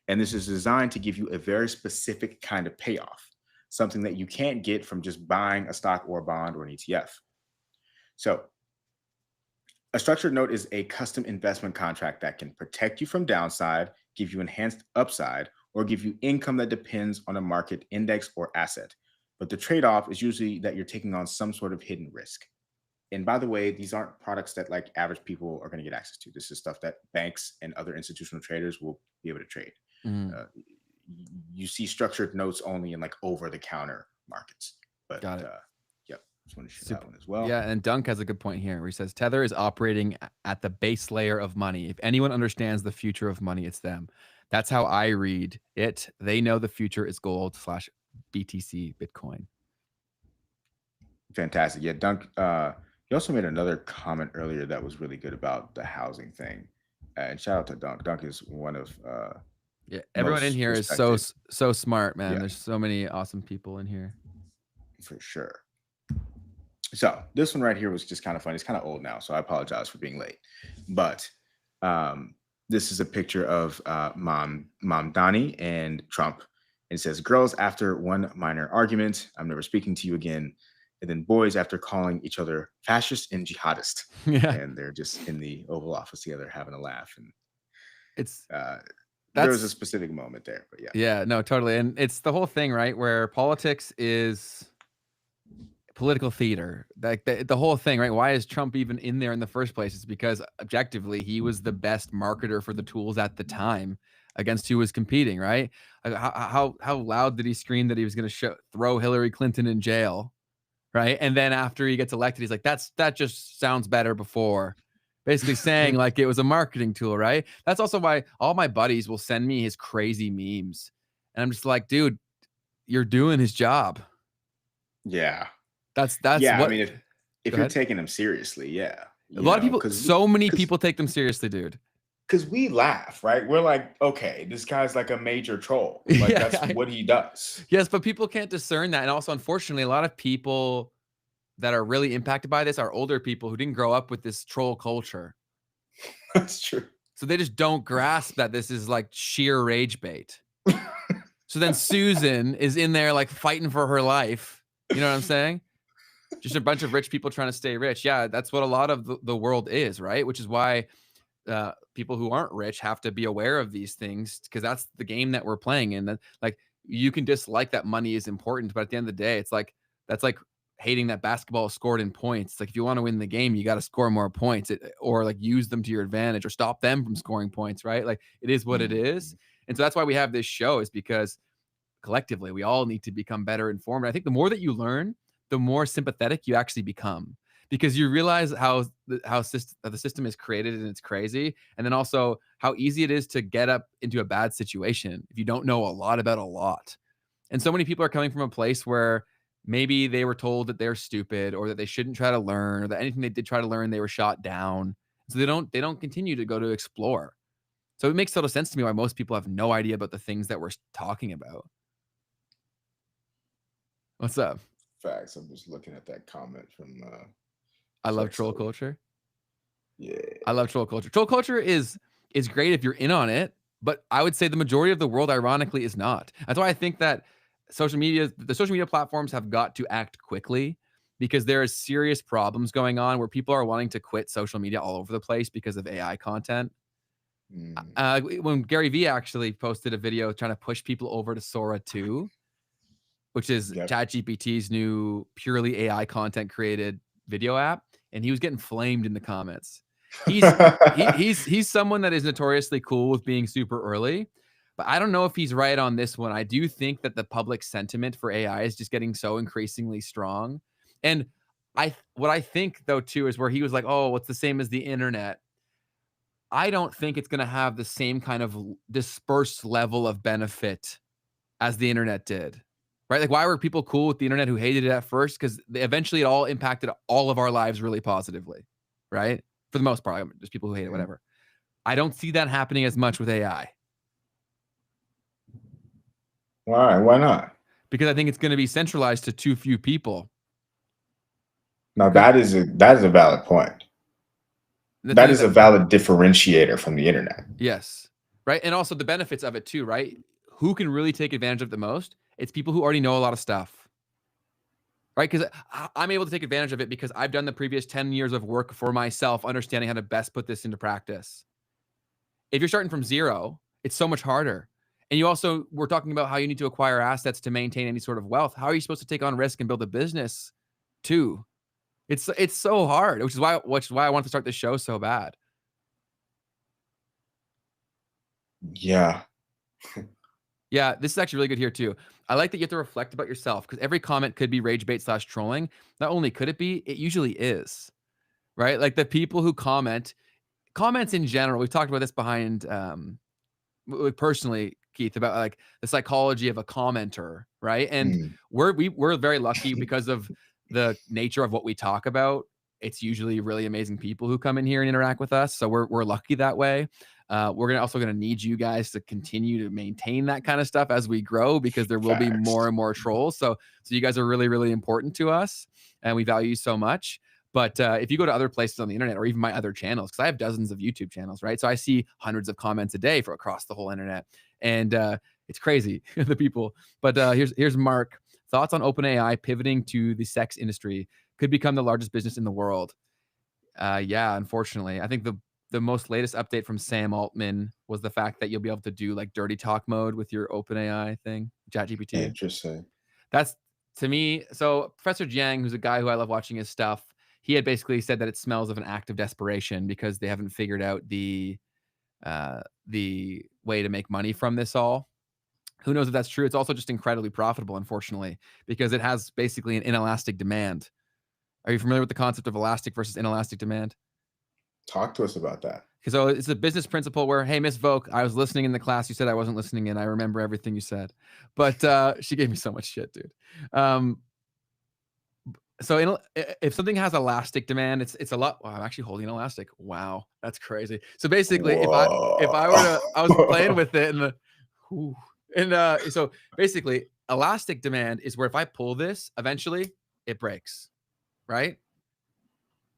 And this is designed to give you a very specific kind of payoff, something that you can't get from just buying a stock or a bond or an ETF. So, a structured note is a custom investment contract that can protect you from downside, give you enhanced upside, or give you income that depends on a market index or asset. But the trade off is usually that you're taking on some sort of hidden risk. And by the way, these aren't products that like average people are going to get access to. This is stuff that banks and other institutional traders will be able to trade. Mm, Uh, you see structured notes only in like over the counter markets. But got it. yep, just want to share that Super. one as well. Yeah, and Dunk has a good point here where he says Tether is operating at the base layer of money. If anyone understands the future of money, it's them. That's how I read it. They know the future is gold / BTC Bitcoin. Fantastic. Yeah, Dunk. He also made another comment earlier that was really good about the housing thing. And shout out to Dunk. Dunk is one of Yeah, everyone in most here is respected. so smart, man. Yeah, There's so many awesome people in here. for sure. So this one right here was just kind of funny. It's kind of old now, so I apologize for being late. But um, this is a picture of Mom Donnie and Trump. And it says, "Girls after one minor argument, I'm never speaking to you again." And then boys after calling each other fascist and jihadist. Yeah, And they're just in the Oval Office together having a laugh. And it's uh, there was a that's specific moment there, but yeah. yeah, no, totally. And it's the whole thing, right? Where politics is political theater, like the whole thing, right? Why is Trump even in there in the first place? It's because objectively he was the best marketer for the tools at the time against who was competing, right? Like, how loud did he scream that he was going to throw Hillary Clinton in jail, right? And then after he gets elected, he's like, that just sounds better before. Basically saying like it was a marketing tool, right? That's also why all my buddies will send me his crazy memes, and I'm just like, dude, you're doing his job. Yeah. That's Yeah. I what. mean, if Go you're ahead. taking them seriously, yeah. A lot of people, Because so many because people take them seriously, dude. because we laugh, right? We're like, okay, this guy's like a major troll. Like Yeah. that's what he does. Yes, but people can't discern that. And also, unfortunately, a lot of people that are really impacted by this are older people who didn't grow up with this troll culture. That's true. So they just don't grasp that this is like sheer rage bait. So then Susan is in there like fighting for her life. You know what I'm saying? Just a bunch of rich people trying to stay rich. Yeah, that's what a lot of the world is, right? Which is why people who aren't rich have to be aware of these things, because that's the game that we're playing in. That, like, you can dislike that money is important, but at the end of the day, it's like that's like hating that basketball is scored in points. It's like if you want to win the game, you got to score more points, or like use them to your advantage, or stop them from scoring points, right? Like it is what it is. Mhm. And so that's why we have this show, is because collectively we all need to become better informed. And I think the more that you learn, the more sympathetic you actually become, because you realize how the system is created and it's crazy, and then also how easy it is to get up into a bad situation if you don't know a lot about a lot. And so many people are coming from a place where maybe they were told that they're stupid, or that they shouldn't try to learn, or that anything they did try to learn they were shot down, so they don't continue to go to explore. So it makes total sense to me why most people have no idea about the things that we're talking about. What's up? Facts. I'm just looking at that comment from I love troll Flexo. culture. I Yeah. love troll culture. Troll culture is great if you're in on it, but I would say the majority of the world, ironically, is not. That's why I think that the social media platforms have got to act quickly, because there is serious problems going on where people are wanting to quit social media all over the place because of AI content. Mm, When Gary Vee actually posted a video trying to push people over to Sora 2, which is yep. ChatGPT's new purely AI content created video app, and he was getting flamed in the comments. He's someone that is notoriously cool with being super early, but I don't know if he's right on this one. I do think that the public sentiment for AI is just getting so increasingly strong. And what I think though too is where he was like, "Oh, what's the same as the internet?" I don't think it's going to have the same kind of dispersed level of benefit as the internet did. Right? Like, why were people cool with the internet who hated it at first? Because eventually it all impacted all of our lives really positively, right? For the most part, I mean, there's people who hate it, Mhm. whatever. I don't see that happening as much with AI, Why? Why not? because I think it's going to be centralized to too few people. Now 'Cause that is a valid point. the thing That is is that, a valid differentiator from the internet. yes, right? And also the benefits of it too, right? Who can really take advantage of it the most? It's people who already know a lot of stuff. Right? Because I'm able to take advantage of it because I've done the previous 10 years of work for myself, understanding how to best put this into practice. If you're starting from zero, it's so much harder. And you also were talking about how you need to acquire assets to maintain any sort of wealth. How are you supposed to take on risk and build a business too? It's so hard, which is why I want to start this show so bad. Yeah. Yeah, this is actually really good here too. I like that you have to reflect about yourself because every comment could be rage bait slash trolling. Not only could it be, it usually is, right? Like the people who comments in general, we've talked about this behind personally, Keith, about like the psychology of a commenter, right? And Mm, we're very lucky because of the nature of what we talk about. It's usually really amazing people who come in here and interact with us, so we're lucky that way. We're also gonna need you guys to continue to maintain that kind of stuff as we grow because there will be more facts. and more trolls. So you guys are really really important to us, and we value you so much. But if you go to other places on the internet or even my other channels, because I have dozens of YouTube channels, right? So I see hundreds of comments a day for across the whole internet, and it's crazy the people. But here's Mark. Thoughts on OpenAI pivoting to the sex industry could become the largest business in the world. Yeah, unfortunately, I think the most latest update from Sam Altman was the fact that you'll be able to do like dirty talk mode with your OpenAI thing, ChatGPT. Interesting. That's to me. So Professor Jiang, who's a guy who I love watching his stuff, he had basically said that it smells of an act of desperation because they haven't figured out the way to make money from this all. Who knows if that's true? It's also just incredibly profitable, unfortunately, because it has basically an inelastic demand. Are you familiar with the concept of elastic versus inelastic demand? Talk to us about that. So it's a business principle where, hey, Miss Voke, I was listening in the class. You said I wasn't listening in. I remember everything you said, but she gave me so much shit, dude. So if something has elastic demand, it's a lot. Wow, I'm actually holding an elastic. Wow, that's crazy. So basically, if I were to, I was playing Whoa. with it whew, and so basically, elastic demand is where if I pull this, eventually it breaks, right?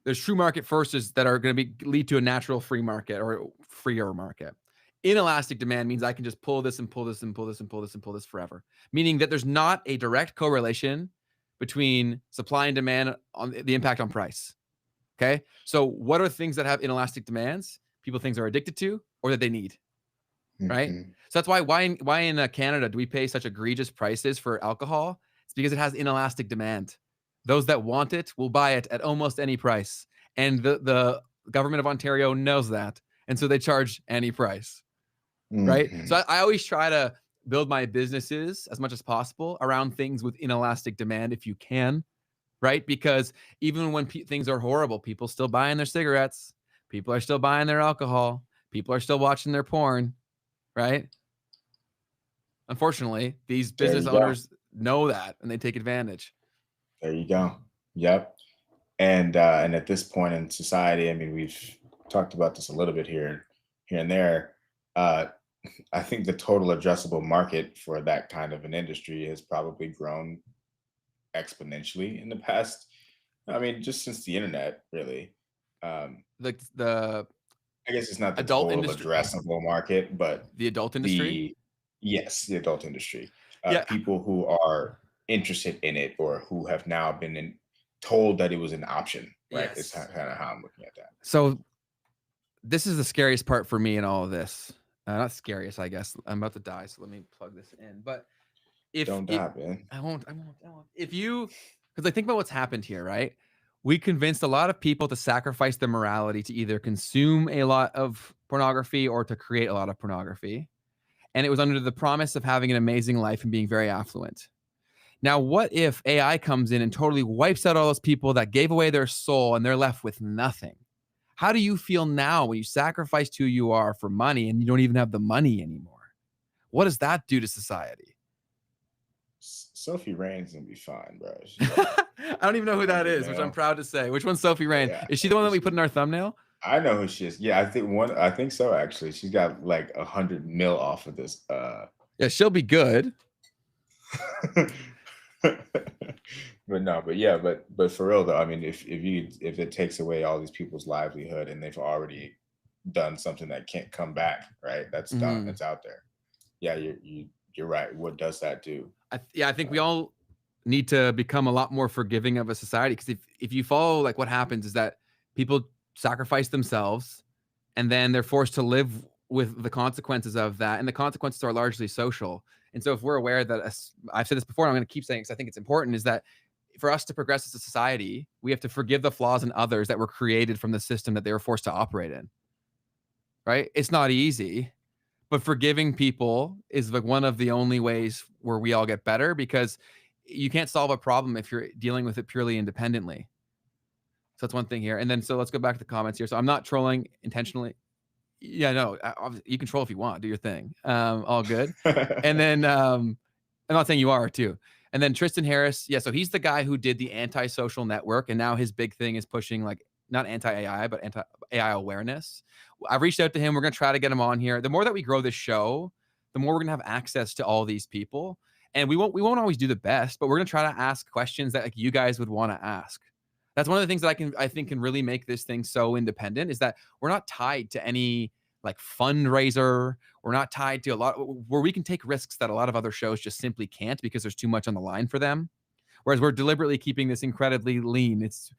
There's true market forces that are going to lead to a natural free market or freer market. Inelastic demand means I can just pull this and pull this and pull this and pull this and pull this forever, meaning that there's not a direct correlation between supply and demand on the impact on price. Okay. So what are things that have inelastic demands? People things are addicted to or that they need, right? Mhm. So that's why in Canada do we pay such egregious prices for alcohol? It's because it has inelastic demand. Those that want it will buy it at almost any price, and the government of Ontario knows that, and so they charge any price, right? So Mhm. I always try to build my businesses as much as possible around things with inelastic demand, if you can, right? Because even when things are horrible, people still buying their cigarettes, people are still buying their alcohol, people are still watching their porn, right? Unfortunately, these There business you go. owners know that and they take advantage. There you go. Yep. And at this point in society, I mean, we've talked about this a little bit here and there. Uh, I think the total addressable market for that kind of an industry has probably grown exponentially in the past. I mean, just since the internet, really. Um, The I guess it's not the adult total industry, addressable market, but the adult industry. the yes, the adult industry. Yeah. People who are interested in it or who have now told that it was an option, right? It's Yes. kind of how I'm looking at that. So this is the scariest part for me in all of this. Not scariest, I guess. I'm about to die, so let me plug this in. But if Don't it, die, man. I won't. If you, because I think about what's happened here, right? We convinced a lot of people to sacrifice their morality to either consume a lot of pornography or to create a lot of pornography. And it was under the promise of having an amazing life and being very affluent. Now, what if AI comes in and totally wipes out all those people that gave away their soul and they're left with nothing? How do you feel now when you sacrificed who you are for money and you don't even have the money anymore? What does that do to society? Sophie Rain's gonna be fine, bro. I don't even know who that hundred is, which I'm mil. proud to say. Which one's Sophie Rain? Yeah, Is she the one that we put in our thumbnail? I know who she is. Yeah, I think one. I think so. Actually, she's got like 100 mil off of this. Yeah, she'll be good. But no, but yeah, but for real though, I mean, if it takes away all these people's livelihood and they've already done something that can't come back, right? That's done. Mhm. It's out there. Yeah, you're right. What does that do? I think we Um, all need to become a lot more forgiving of a society because if you follow like what happens is that people sacrifice themselves and then they're forced to live with the consequences of that, and the consequences are largely social. And so if we're aware that I've said this before and I'm going to keep saying because I think it's important, is that for us to progress as a society, we have to forgive the flaws in others that were created from the system that they were forced to operate in, right? It's not easy, but forgiving people is like one of the only ways where we all get better, because you can't solve a problem if you're dealing with it purely independently. So that's one thing here. And then, so let's go back to the comments here. So I'm not trolling intentionally. Yeah, no, you can troll if you want, do your thing. All good. And then, I'm not saying you are too. And then Tristan Harris, yeah, so he's the guy who did the anti-social network, and now his big thing is pushing like not anti-AI, but anti-AI awareness. I've reached out to him. We're gonna try to get him on here. The more that we grow this show, the more we're gonna have access to all these people. And we won't always do the best, but we're gonna try to ask questions that like you guys would want to ask. That's one of the things that I think can really make this thing so independent, is that we're not tied to any like fundraiser. We're not tied to a lot where we can take risks that a lot of other shows just simply can't, because there's too much on the line for them. Whereas we're deliberately keeping this incredibly lean. It's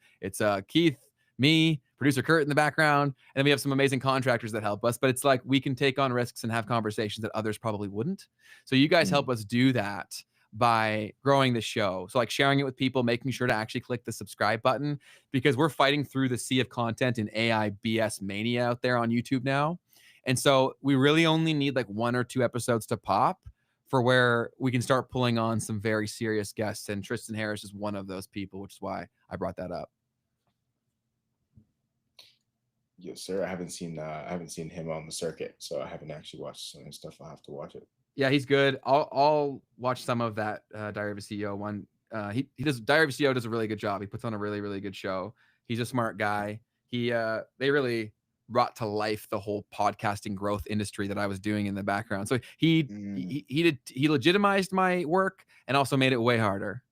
Keith, me, producer Kurt in the background, and then we have some amazing contractors that help us. But it's like we can take on risks and have conversations that others probably wouldn't. So you guys help us do that by growing the show. So like sharing it with people, making sure to actually click the subscribe button, because we're fighting through the sea of content and AI BS mania out there on YouTube now. And so we really only need like 1 or 2 episodes to pop for where we can start pulling on some very serious guests. And Tristan Harris is one of those people, which is why I brought that up. Yes, sir. I haven't seen him on the circuit, so I haven't actually watched some of his stuff. I'll have to watch it. Yeah, he's good. I'll watch some of that Diary of a CEO one. He does Diary of a CEO does a really good job. He puts on a really, really good show. He's a smart guy. They really brought to life the whole podcasting growth industry that I was doing in the background. So he legitimized my work and also made it way harder.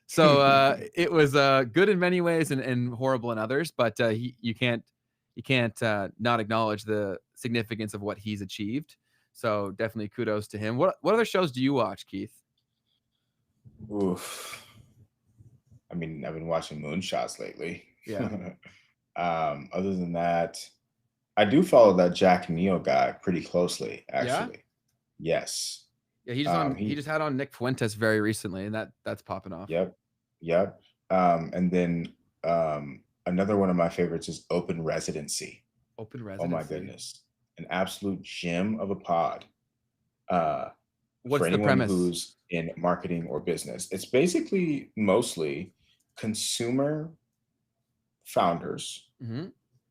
So it was good in many ways and horrible in others, but you can't not acknowledge the significance of what he's achieved. So definitely kudos to him. What other shows do you watch, Keith? Oof. I mean, I've been watching Moonshots lately. Yeah. Other than that, I do follow that Jack Neal guy pretty closely, actually. Yeah? Yes. Yeah, he just had on Nick Fuentes very recently, and that's popping off. Yep. And then another one of my favorites is Open Residency. Open Residency. Oh my goodness. An absolute gem of a pod. What's for anyone the premise? Who's in marketing or business. It's basically mostly consumer founders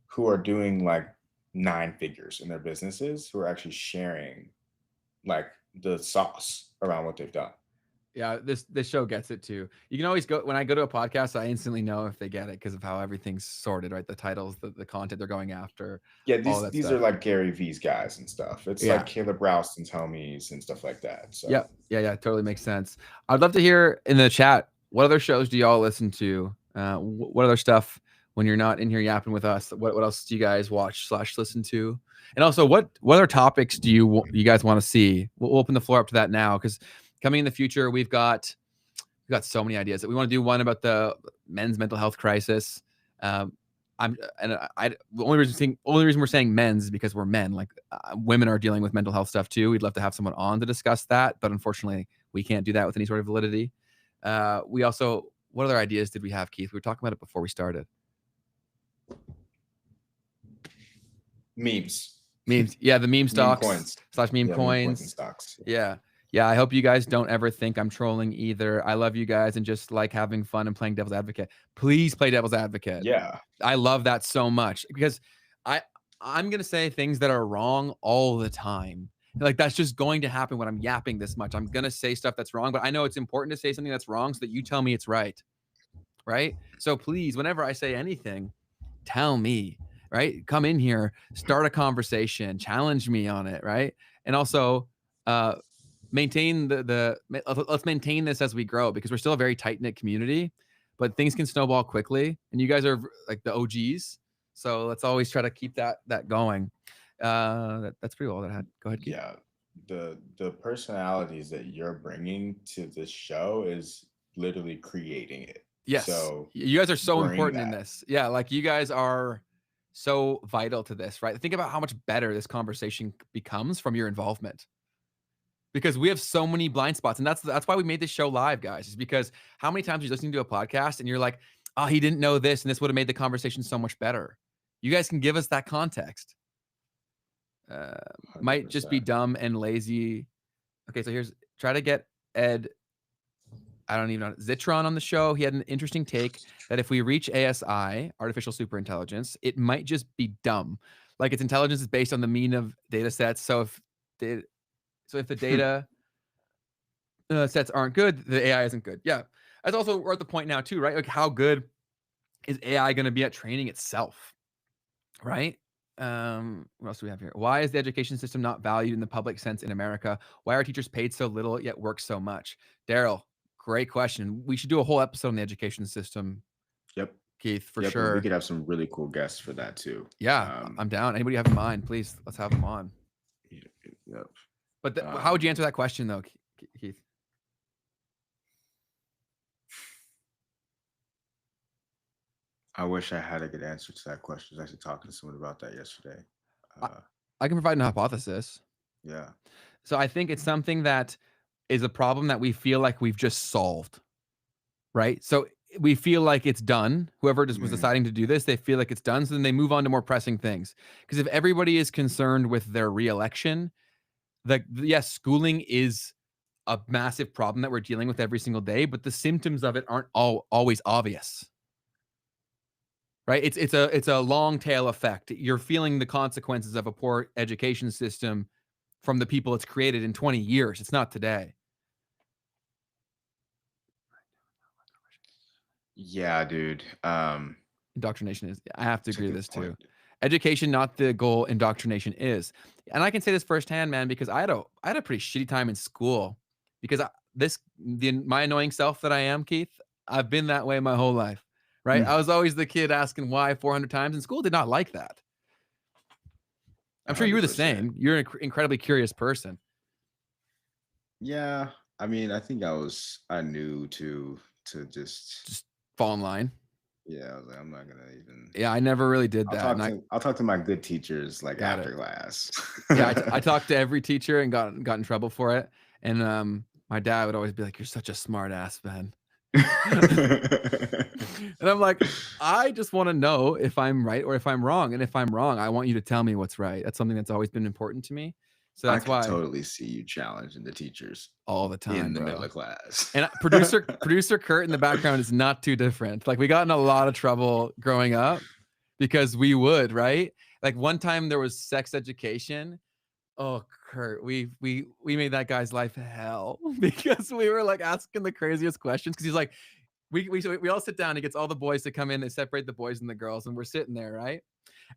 who are doing like 9 figures in their businesses, who are actually sharing like the sauce around what they've done. Yeah, this show gets it too. You can always go, when I go to a podcast, I instantly know if they get it because of how everything's sorted, right? The titles, the content they're going after. Yeah, these are like Gary V's guys and stuff. It's like Caleb Rouston's homies and stuff like that. So yeah, totally makes sense. I'd love to hear in the chat, what other shows do y'all listen to? What other stuff when you're not in here yapping with us? What else do you guys watch / listen to? And also, what other topics do you guys want to see? We'll open the floor up to that now, because coming in the future, we've got so many ideas that we want to do. One about the men's mental health crisis. The only reason we're saying men's is because we're men. Like women are dealing with mental health stuff too. We'd love to have someone on to discuss that, but unfortunately, we can't do that with any sort of validity. We also, what other ideas did we have, Keith? We were talking about it before we started. Memes. Yeah, the meme stocks / meme coins. Coins and stocks. Yeah, I hope you guys don't ever think I'm trolling either. I love you guys and just like having fun and playing devil's advocate. Please play devil's advocate. Yeah. I love that so much, because I'm going to say things that are wrong all the time. Like that's just going to happen when I'm yapping this much. I'm going to say stuff that's wrong, but I know it's important to say something that's wrong so that you tell me it's right. Right? So please, whenever I say anything, tell me, right? Come in here, start a conversation, challenge me on it, right? And also, maintain let's maintain this as we grow, because we're still a very tight-knit community, but things can snowball quickly, and you guys are like the OGs, so let's always try to keep that going. That's pretty all that I had. Go ahead, Keith. Yeah, the personalities that you're bringing to this show is literally creating it. Yes, so you guys are so important in this. Yeah, like you guys are so vital to this, right? Think about how much better this conversation becomes from your involvement, because we have so many blind spots. And that's why we made this show live, guys, is because how many times you're listening to a podcast and you're like, oh, he didn't know this, and this would have made the conversation so much better. You guys can give us that context. Might just be 100%. dumb and lazy. Okay, so try to get Ed, I don't even know, Zitron on the show. He had an interesting take that if we reach ASI, artificial superintelligence, it might just be dumb. Like its intelligence is based on the mean of data sets. So if the data sets aren't good, the AI isn't good. Yeah. That's also, we're at the point now too, right? Like how good is AI going to be at training itself? Right? What else do we have here? Why is the education system not valued in the public sense in America? Why are teachers paid so little yet work so much? Daryl, great question. We should do a whole episode on the education system, Yep. Keith, for Yep. And we sure. could have some really cool guests for that too. Yeah, I'm down. Anybody have in mind? Please, let's have them on. Yep. But how would you answer that question though, Keith? I wish I had a good answer to that question. I was actually talking to someone about that yesterday. I can provide an hypothesis. Yeah. So I think it's something that is a problem that we feel like we've just solved, right? So we feel like it's done. Whoever just was deciding to do this, they feel like it's done. So then they move on to more pressing things. Because if everybody is concerned with their reelection, yes, schooling is a massive problem that we're dealing with every single day, but the symptoms of it aren't always obvious. Right? It's a long tail effect. You're feeling the consequences of a poor education system from the people it's created in 20 years. It's not today. Yeah, dude. Indoctrination is, I have to agree to this too. Education, not the goal, indoctrination is. And I can say this firsthand, man, because I had a pretty shitty time in school because my annoying self that I am, Keith, I've been that way my whole life, right? I was always the kid asking why 400 times, and school did not like that. I'm sure you were the 100%. same. You're an incredibly curious person. Yeah. I mean, I think I knew to just fall in line. Yeah, I was like, I'm not gonna even. Yeah, I never really did that. I'll talk to my good teachers like after class. Yeah, I talked to every teacher and got in trouble for it. And my dad would always be like, "You're such a smart ass, man." And I'm like, I just want to know if I'm right or if I'm wrong. And if I'm wrong, I want you to tell me what's right. That's something that's always been important to me. So that's why I totally see you challenging the teachers all the time in the middle of class. And producer Kurt in the background is not too different. Like we got in a lot of trouble growing up because we would, right? Like one time there was sex education. Oh, Kurt, we made that guy's life hell because we were like asking the craziest questions because he's like, we all sit down. He gets all the boys to come in. They separate the boys and the girls, and we're sitting there, right?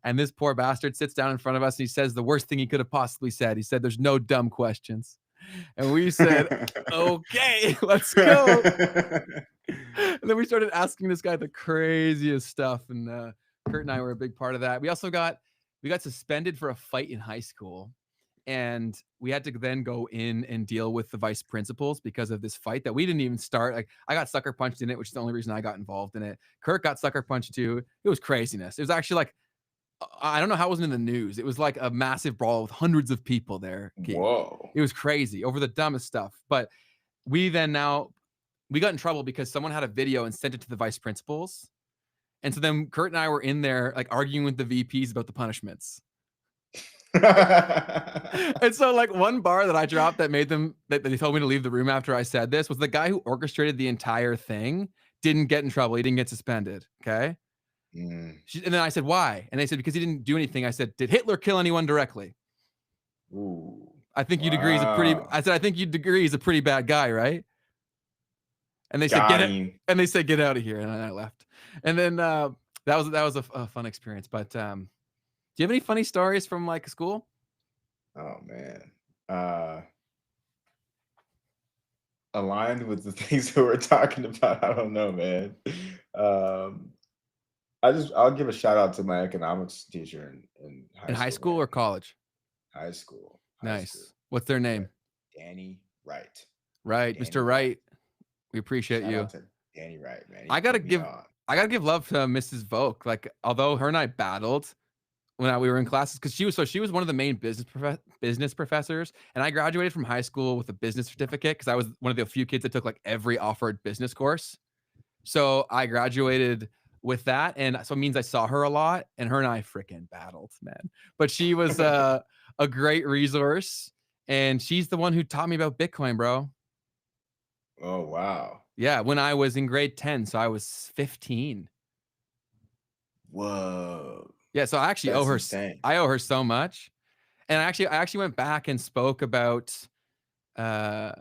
And this poor bastard sits down in front of us and he says the worst thing he could have possibly said. He said, "There's no dumb questions." And we said, "Okay, let's go." And then we started asking this guy the craziest stuff. And Kurt and I were a big part of that. We also got suspended for a fight in high school. And we had to then go in and deal with the vice principals because of this fight that we didn't even start. Like I got sucker punched in it, which is the only reason I got involved in it. Kurt got sucker punched too. It was craziness. It was actually like, I don't know how it wasn't in the news. It was like a massive brawl with hundreds of people there. Whoa. It was crazy over the dumbest stuff. But we got in trouble because someone had a video and sent it to the vice principals. And so then Kurt and I were in there like arguing with the VPs about the punishments. And so like one bar that I dropped that made them that they told me to leave the room after I said this was the guy who orchestrated the entire thing didn't get in trouble. He didn't get suspended. Okay. And then I said, "Why?" And they said, "Because he didn't do anything." I said, "Did Hitler kill anyone directly?" Ooh. I think you'd agree he's a pretty bad guy, right? And they said, "Get out of here." And I left. And then that was a fun experience. But do you have any funny stories from like school? Oh man. Aligned with the things that we're talking about, I don't know, man. I'll give a shout out to my economics teacher in high school or college? High school. Nice. What's their name? Danny Wright. Right, Mr. Wright. We appreciate you. Shout out to Danny Wright, man. I gotta give love to Mrs. Volk. Like, although her and I battled when we were in classes, because she was one of the main business professors, and I graduated from high school with a business certificate because I was one of the few kids that took like every offered business course. So I graduated with that, and so it means I saw her a lot, and her and I freaking battled, man. But she was a great resource. And she's the one who taught me about Bitcoin, bro. Oh, wow. Yeah, when I was in grade 10, so I was 15. Whoa. Yeah, so I actually That's insane. I owe her so much. And I actually went back and spoke uh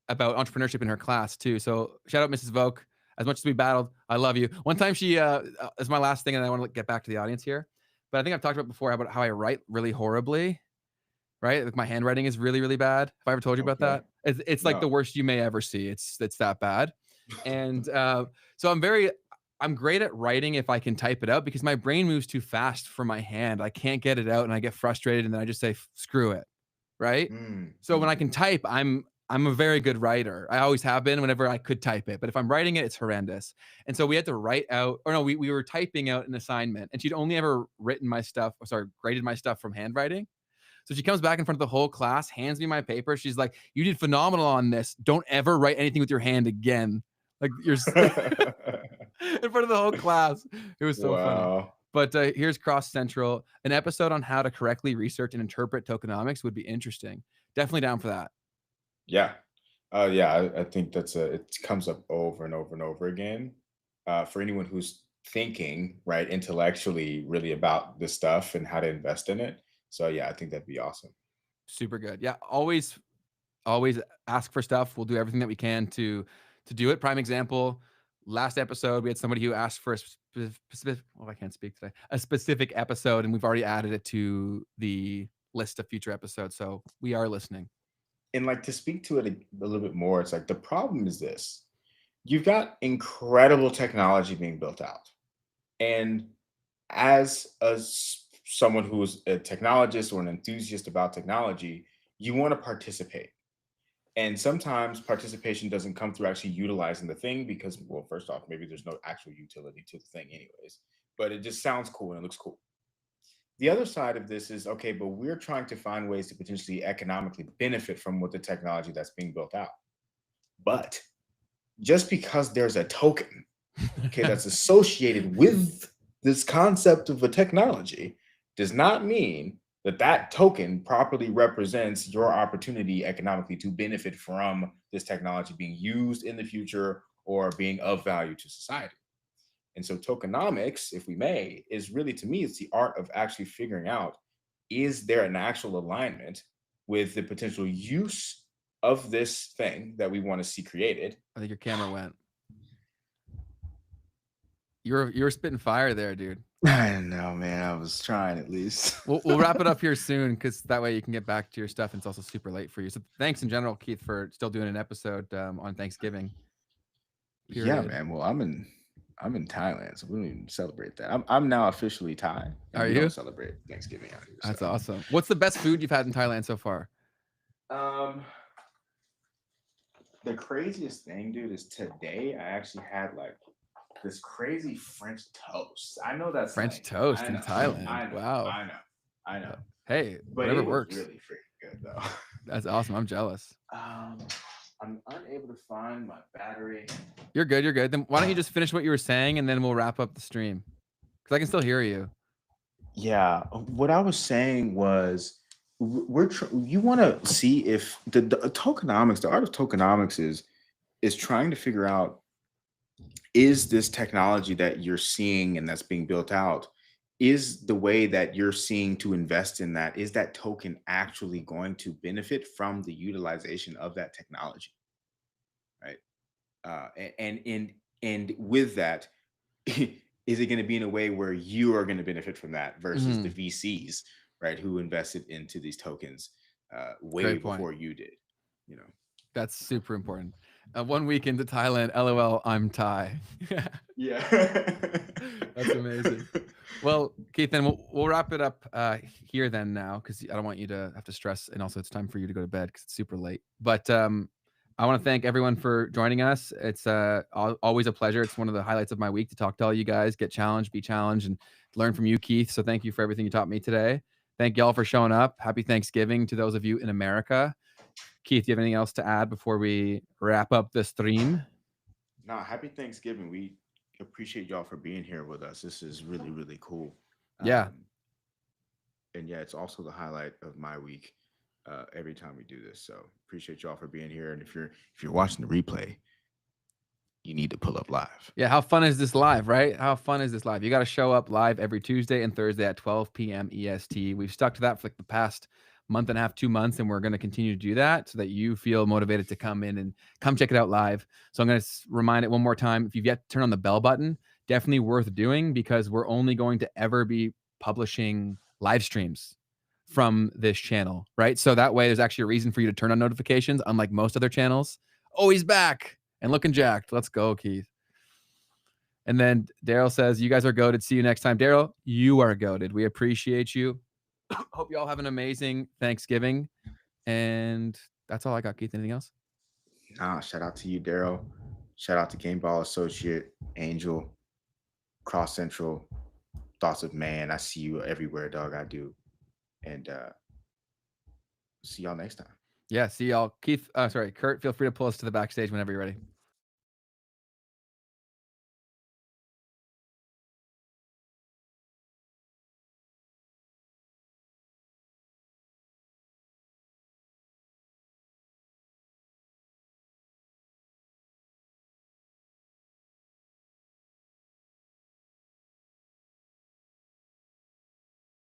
about entrepreneurship in her class too. So shout out Mrs. Voke. As much as we battled, I love you. One time she is my last thing, and I want to get back to the audience here. But I think I've talked about before about how I write really horribly, right? Like my handwriting is really, really bad. Have I ever told you about Okay. that? It's like No. the worst you may ever see. It's that bad. And so I'm great at writing if I can type it out because my brain moves too fast for my hand. I can't get it out and I get frustrated and then I just say screw it, right? So when I can type, I'm a very good writer. I always have been whenever I could type it. But if I'm writing it, it's horrendous. And so we had to write out, or no, we were typing out an assignment and she'd only ever written my stuff, graded my stuff from handwriting. So she comes back in front of the whole class, hands me my paper. She's like, "You did phenomenal on this. Don't ever write anything with your hand again." Like you're in front of the whole class. It was so funny. Wow. But here's Cross Central. An episode on how to correctly research and interpret tokenomics would be interesting. Definitely down for that. Yeah. Yeah, I think it comes up over and over and over again. For anyone who's thinking, right, intellectually really about this stuff and how to invest in it. So yeah, I think that'd be awesome. Super good. Yeah, always ask for stuff. We'll do everything that we can to do it. Prime example, last episode we had somebody who asked for a specific, well, I can't speak today, a specific episode, and we've already added it to the list of future episodes. So we are listening. And like to speak to it a little bit more, it's like the problem is this. You've got incredible technology being built out. And as someone who's a technologist or an enthusiast about technology, you want to participate. And sometimes participation doesn't come through actually utilizing the thing because, well, first off, maybe there's no actual utility to the thing, anyways, but it just sounds cool and it looks cool. The other side of this is okay, but we're trying to find ways to potentially economically benefit from what the technology that's being built out. But just because there's a token, okay, that's associated with this concept of a technology does not mean that that token properly represents your opportunity economically to benefit from this technology being used in the future or being of value to society. And so tokenomics, if we may, is really, to me, it's the art of actually figuring out, is there an actual alignment with the potential use of this thing that we want to see created? I think your camera went. You were spitting fire there, dude. I don't know, man. I was trying at least. We'll wrap it up here soon because that way you can get back to your stuff and it's also super late for you. So thanks in general, Keith, for still doing an episode on Thanksgiving. Yeah, man. Well, I'm in Thailand, so we don't even celebrate that. I'm now officially Thai. Are we you? don't celebrate Thanksgiving out here. That's awesome. What's the best food you've had in Thailand so far? The craziest thing, dude, is today I actually had like this crazy French toast. I know that's French toast in Thailand. Wow. I know. Hey, but whatever it was works. Really freaking good though. That's awesome. I'm jealous. I'm unable to find my battery. You're good. You're good. Then why don't you just finish what you were saying and then we'll wrap up the stream because I can still hear you. Yeah, what I was saying was you want to see if the tokenomics, the art of tokenomics is trying to figure out, is this technology that you're seeing and that's being built out, is the way that you're seeing to invest in that, is that token actually going to benefit from the utilization of that technology, right? And with that, is it going to be in a way where you are going to benefit from that versus the VCs, right, who invested into these tokens way before you did? You know, that's super important. 1 week into Thailand, LOL, I'm Thai. Yeah, that's amazing. Well, Keith, then we'll wrap it up here then now because I don't want you to have to stress, and also it's time for you to go to bed because it's super late. But I want to thank everyone for joining us. It's always a pleasure. It's one of the highlights of my week to talk to all you guys, get challenged, be challenged, and learn from you, Keith. So thank you for everything you taught me today. Thank y'all for showing up. Happy Thanksgiving to those of you in America. Keith, do you have anything else to add before we wrap up the stream? No, happy Thanksgiving. We appreciate y'all for being here with us. This is really, really cool. Yeah. And yeah, it's also the highlight of my week every time we do this. So appreciate y'all for being here. And if you're watching the replay, you need to pull up live. Yeah, how fun is this live, right? How fun is this live? You got to show up live every Tuesday and Thursday at 12 p.m. EST. We've stuck to that for like the past month and a half, 2 months, and we're going to continue to do that so that you feel motivated to come in and come check it out live. So I'm going to remind it one more time. If you've yet to turn on the bell button, definitely worth doing, because we're only going to ever be publishing live streams from this channel, right? So that way there's actually a reason for you to turn on notifications, unlike most other channels. Oh, he's back and looking jacked. Let's go, Keith. And then Daryl says, you guys are goated. See you next time. Daryl, you are goated. We appreciate you. Hope you all have an amazing Thanksgiving. And that's all I got, Keith. Anything else? Nah, shout out to you, Daryl. Shout out to Game Ball Associate, Angel, Cross Central, Thoughts of Man. I see you everywhere, dog. I do. And see y'all next time. Yeah, see y'all. Keith, sorry, Kurt, feel free to pull us to the backstage whenever you're ready.